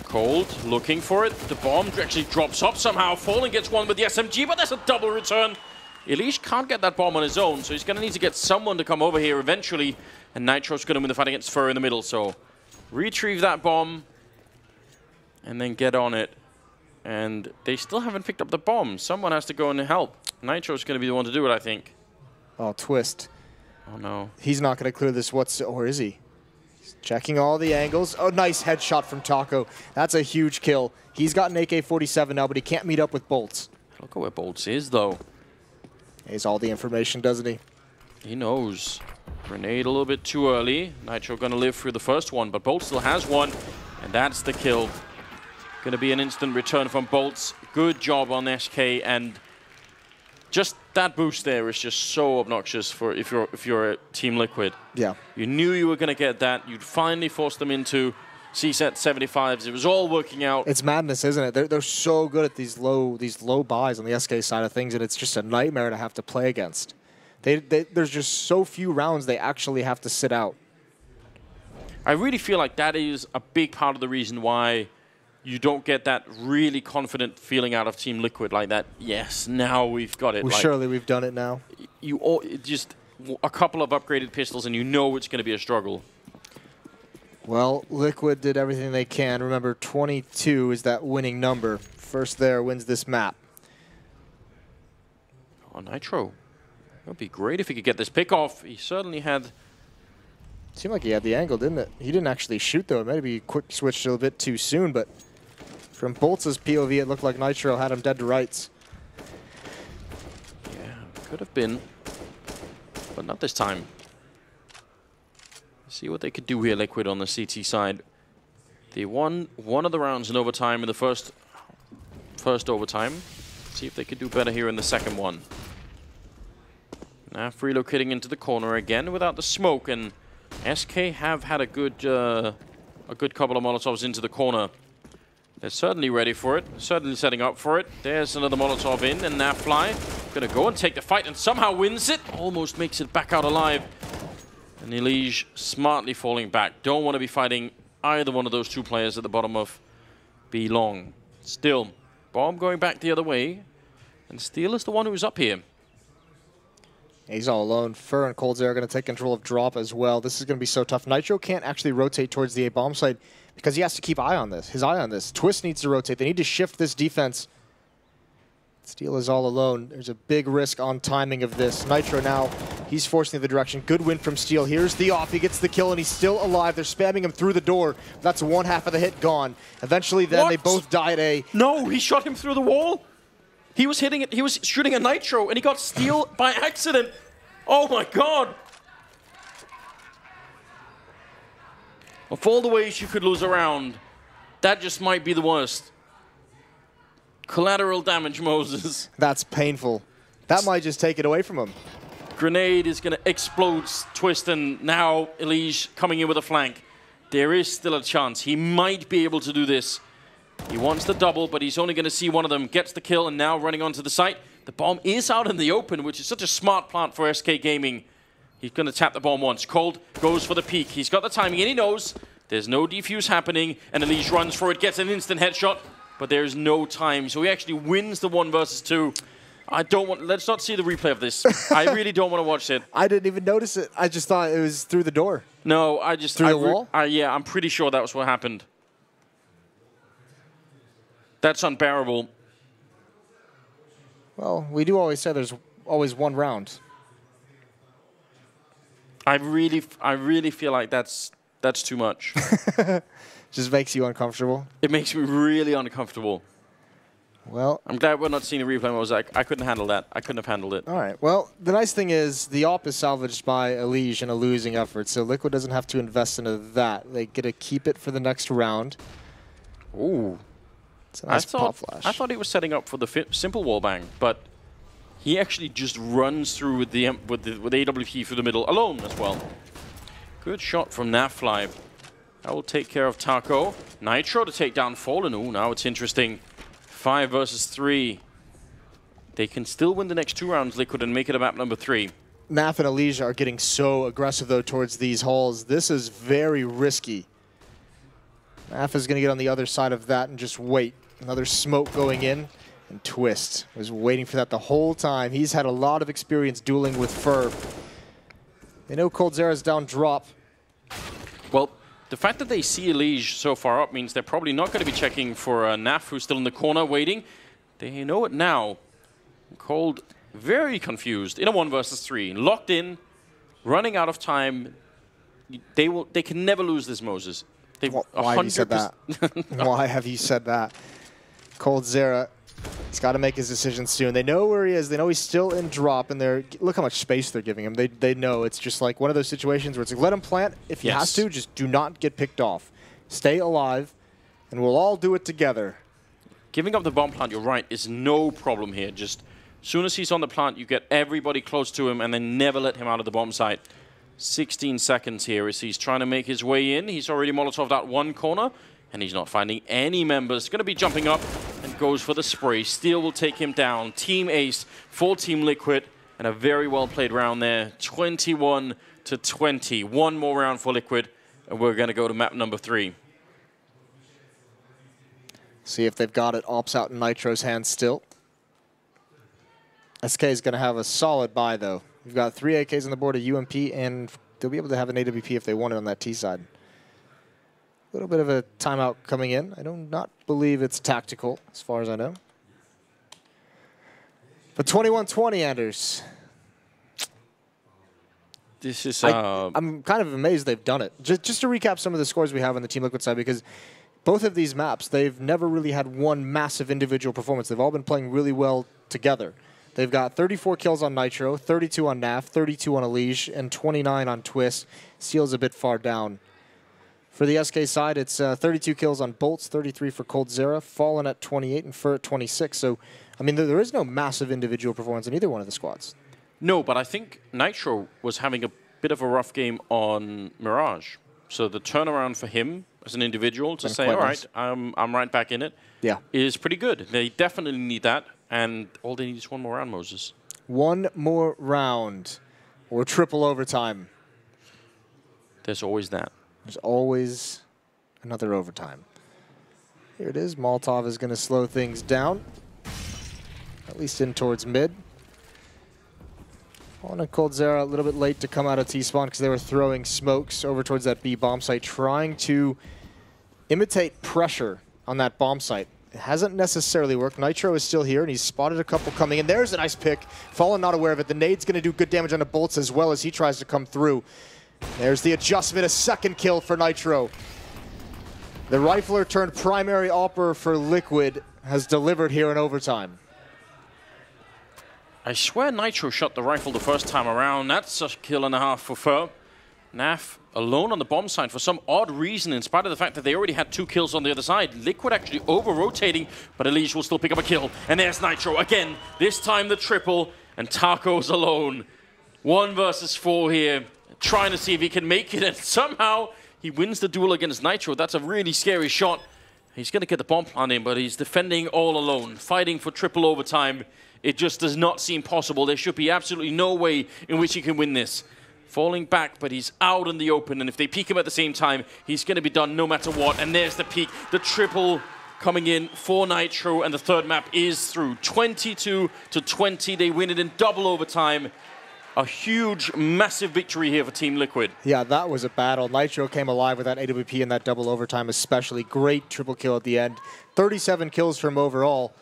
Cold, looking for it. The bomb actually drops up somehow. Fallen gets one with the SMG, but there's a double return. Elish can't get that bomb on his own, so he's going to need to get someone to come over here eventually. And Nitro's going to win the fight against Fur in the middle, so retrieve that bomb and then get on it. And they still haven't picked up the bomb. Someone has to go and help. Nitro's going to be the one to do it, I think.
Oh, Twist.
Oh, no.
He's not going to clear this or is he? Checking all the angles. Oh, nice headshot from Taco. That's a huge kill. He's got an AK-47 now, but he can't meet up with Bolts.
Look at where Bolts is, though.
He has all the information, doesn't he?
He knows. Grenade a little bit too early. Nitro going to live through the first one, but Bolts still has one, and that's the kill. Going to be an instant return from Bolts. Good job on SK, and just that boost there is just so obnoxious for if you're a Team Liquid.
Yeah.
You knew you were going to get that. You'd finally force them into C-set 75s. It was all working out.
It's madness, isn't it? They're so good at these low buys on the SK side of things, and it's just a nightmare to have to play against. There's just so few rounds they actually have to sit out.
I really feel like that is a big part of the reason why you don't get that really confident feeling out of Team Liquid like that. Yes, now we've got it.
Well, like, surely we've done it now.
Just a couple of upgraded pistols and you know it's going to be a struggle.
Well, Liquid did everything they can. Remember, 22 is that winning number. First there wins this map.
Oh, Nitro. It would be great if he could get this pick off. He certainly had.
Seemed like he had the angle, didn't it? He didn't actually shoot, though. Maybe he quick switched a little bit too soon, but from Bolts' POV, it looked like Nitro had him dead to rights.
Yeah, could have been, but not this time. See what they could do here, Liquid, on the CT side. They won one of the rounds in overtime in the first overtime. See if they could do better here in the second one. Now relocating into the corner again without the smoke, and SK have had a good couple of Molotovs into the corner. They're certainly ready for it, certainly setting up for it. There's another Molotov in, and NaVi gonna go and take the fight and somehow wins it. Almost makes it back out alive. And Elige smartly falling back. Don't want to be fighting either one of those two players at the bottom of B long. Still, Bomb going back the other way. And Steel is the one who's up here.
He's all alone. Fur and coldzera are going to take control of drop as well. This is going to be so tough. Nitro can't actually rotate towards the A-bomb site because he has to keep his eye on this. Twist needs to rotate. They need to shift this defense. Steel is all alone. There's a big risk on timing of this. Nitro now, he's forcing the direction. Good win from Steel. Here's the off. He gets the kill, and he's still alive. They're spamming him through the door. That's one half of the hit gone. Eventually, then, they both die at A.
No, he shot him through the wall. He was hitting it. He was shooting a Nitro, and he got Steel by accident. Oh, my God. Of all the ways you could lose a round, that just might be the worst. Collateral damage, Moses.
That's painful. That might just take it away from him.
Grenade is going to explode Twist, and now Elige coming in with a flank. There is still a chance. He might be able to do this. He wants the double, but he's only going to see one of them. Gets the kill, and now running onto the site. The bomb is out in the open, which is such a smart plant for SK Gaming. He's going to tap the bomb once. Cold goes for the peek. He's got the timing, and he knows there's no defuse happening, and Elige runs for it, gets an instant headshot. But there's no time, so he actually wins the 1 versus 2. Let's not see the replay of this. I really don't want to watch it.
I didn't even notice it. I just thought it was through the door.
No,
Through the wall?
Yeah, I'm pretty sure that was what happened. That's unbearable.
Well, we do always say there's always one round.
I really feel like that's too much.
Just makes you uncomfortable.
It makes me really uncomfortable.
Well,
I'm glad we're not seeing the replay. I couldn't handle that. I couldn't have handled it.
All right. Well, the nice thing is the op is salvaged by Elige in a losing effort, so Liquid doesn't have to invest into that. They get to keep it for the next round.
Ooh.
It's a nice pop flash.
I thought he was setting up for the simple wallbang, but he actually just runs through with the AWP through the middle alone as well. Good shot from NaVi. That will take care of Taco. Nitro to take down Fallen. Ooh, now it's interesting. 5 versus 3. They can still win the next 2 rounds, Liquid, and make it a map number 3.
NaVi and Elige are getting so aggressive, though, towards these halls. This is very risky. NaVi is going to get on the other side of that and just wait. Another smoke going in. And Twist was waiting for that the whole time. He's had a lot of experience dueling with Fur. They know coldzera's down drop.
Well, the fact that they see Elige so far up means they're probably not going to be checking for NaVi, who's still in the corner waiting. They know it now. Cold, very confused in a 1 versus 3. Locked in, running out of time. They can never lose this, Moses.
Why have you said that? Why have you said that? coldzera, he's got to make his decision soon. They know where he is. They know he's still in drop, and look how much space they're giving him. They know it's just like one of those situations where it's like, let him plant. If he has to, just do not get picked off. Stay alive, and we'll all do it together.
Giving up the bomb plant, you're right, is no problem here. Just as soon as he's on the plant, you get everybody close to him, and then never let him out of the bomb site. 16 seconds here as he's trying to make his way in. He's already Molotov'd out 1 corner, and he's not finding any members. Going to be jumping up and goes for the spray. Steel will take him down. Team Ace for Team Liquid, and a very well-played round there. 21 to 20. 1 more round for Liquid, and we're going to go to map number 3.
See if they've got it. Ops out in Nitro's hands still. SK is going to have a solid buy, though. We've got 3 AKs on the board, a UMP, and they'll be able to have an AWP if they want it on that T side. A little bit of a timeout coming in. I do not believe it's tactical, as far as I know. But 21-20, Anders.
This is...
I'm kind of amazed they've done it. Just to recap some of the scores we have on the Team Liquid side, because both of these maps, they've never really had one massive individual performance. They've all been playing really well together. They've got 34 kills on Nitro, 32 on NAF, 32 on Elige, and 29 on Twist. Seal's a bit far down. For the SK side, it's 32 kills on Bolts, 33 for coldzera, Fallen at 28, and Fur at 26. So, I mean, there is no massive individual performance in either one of the squads.
No, but I think Nitro was having a bit of a rough game on Mirage. So the turnaround for him as an individual to say, all right, I'm right back in it, is pretty good. They definitely need that, and all they need is one more round, Moses. One
more round, or triple overtime.
There's always that.
There's always another overtime. Here it is. Molotov is going to slow things down, at least in towards mid. On a coldzera a little bit late to come out of T-spawn because they were throwing smokes over towards that B bomb site, trying to imitate pressure on that bomb site. It hasn't necessarily worked. Nitro is still here, and he's spotted a couple coming in. There's a nice pick. Fallen not aware of it. The nade's going to do good damage on the Bolts as well as he tries to come through. There's the adjustment, a second kill for Nitro. The rifler turned primary operator for Liquid has delivered here in overtime.
I swear Nitro shot the rifle the first time around. That's a kill and a half for Fur. NAF alone on the bomb side for some odd reason, in spite of the fact that they already had 2 kills on the other side. Liquid actually over-rotating, but Elige will still pick up a kill. And there's Nitro again, this time the triple, and Taco's alone. 1 versus 4 here, trying to see if he can make it, and somehow he wins the duel against Nitro. That's a really scary shot. He's going to get the bomb on him, but he's defending all alone, fighting for triple overtime. It just does not seem possible. There should be absolutely no way in which he can win this. Falling back, but he's out in the open, and if they peek him at the same time, he's going to be done no matter what. And there's the peak, the triple coming in for Nitro, and the third map is through. 22-20, they win it in double overtime. A huge, massive victory here for Team Liquid.
Yeah, that was a battle. Nitro came alive with that AWP in that double overtime, especially. Great triple kill at the end. 37 kills from overall.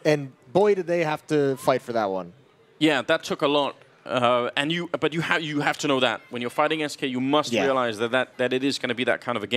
And boy, did they have to fight for that one.
Yeah, that took a lot. But you have to know that when you're fighting SK, you must realize that it is going to be that kind of a game.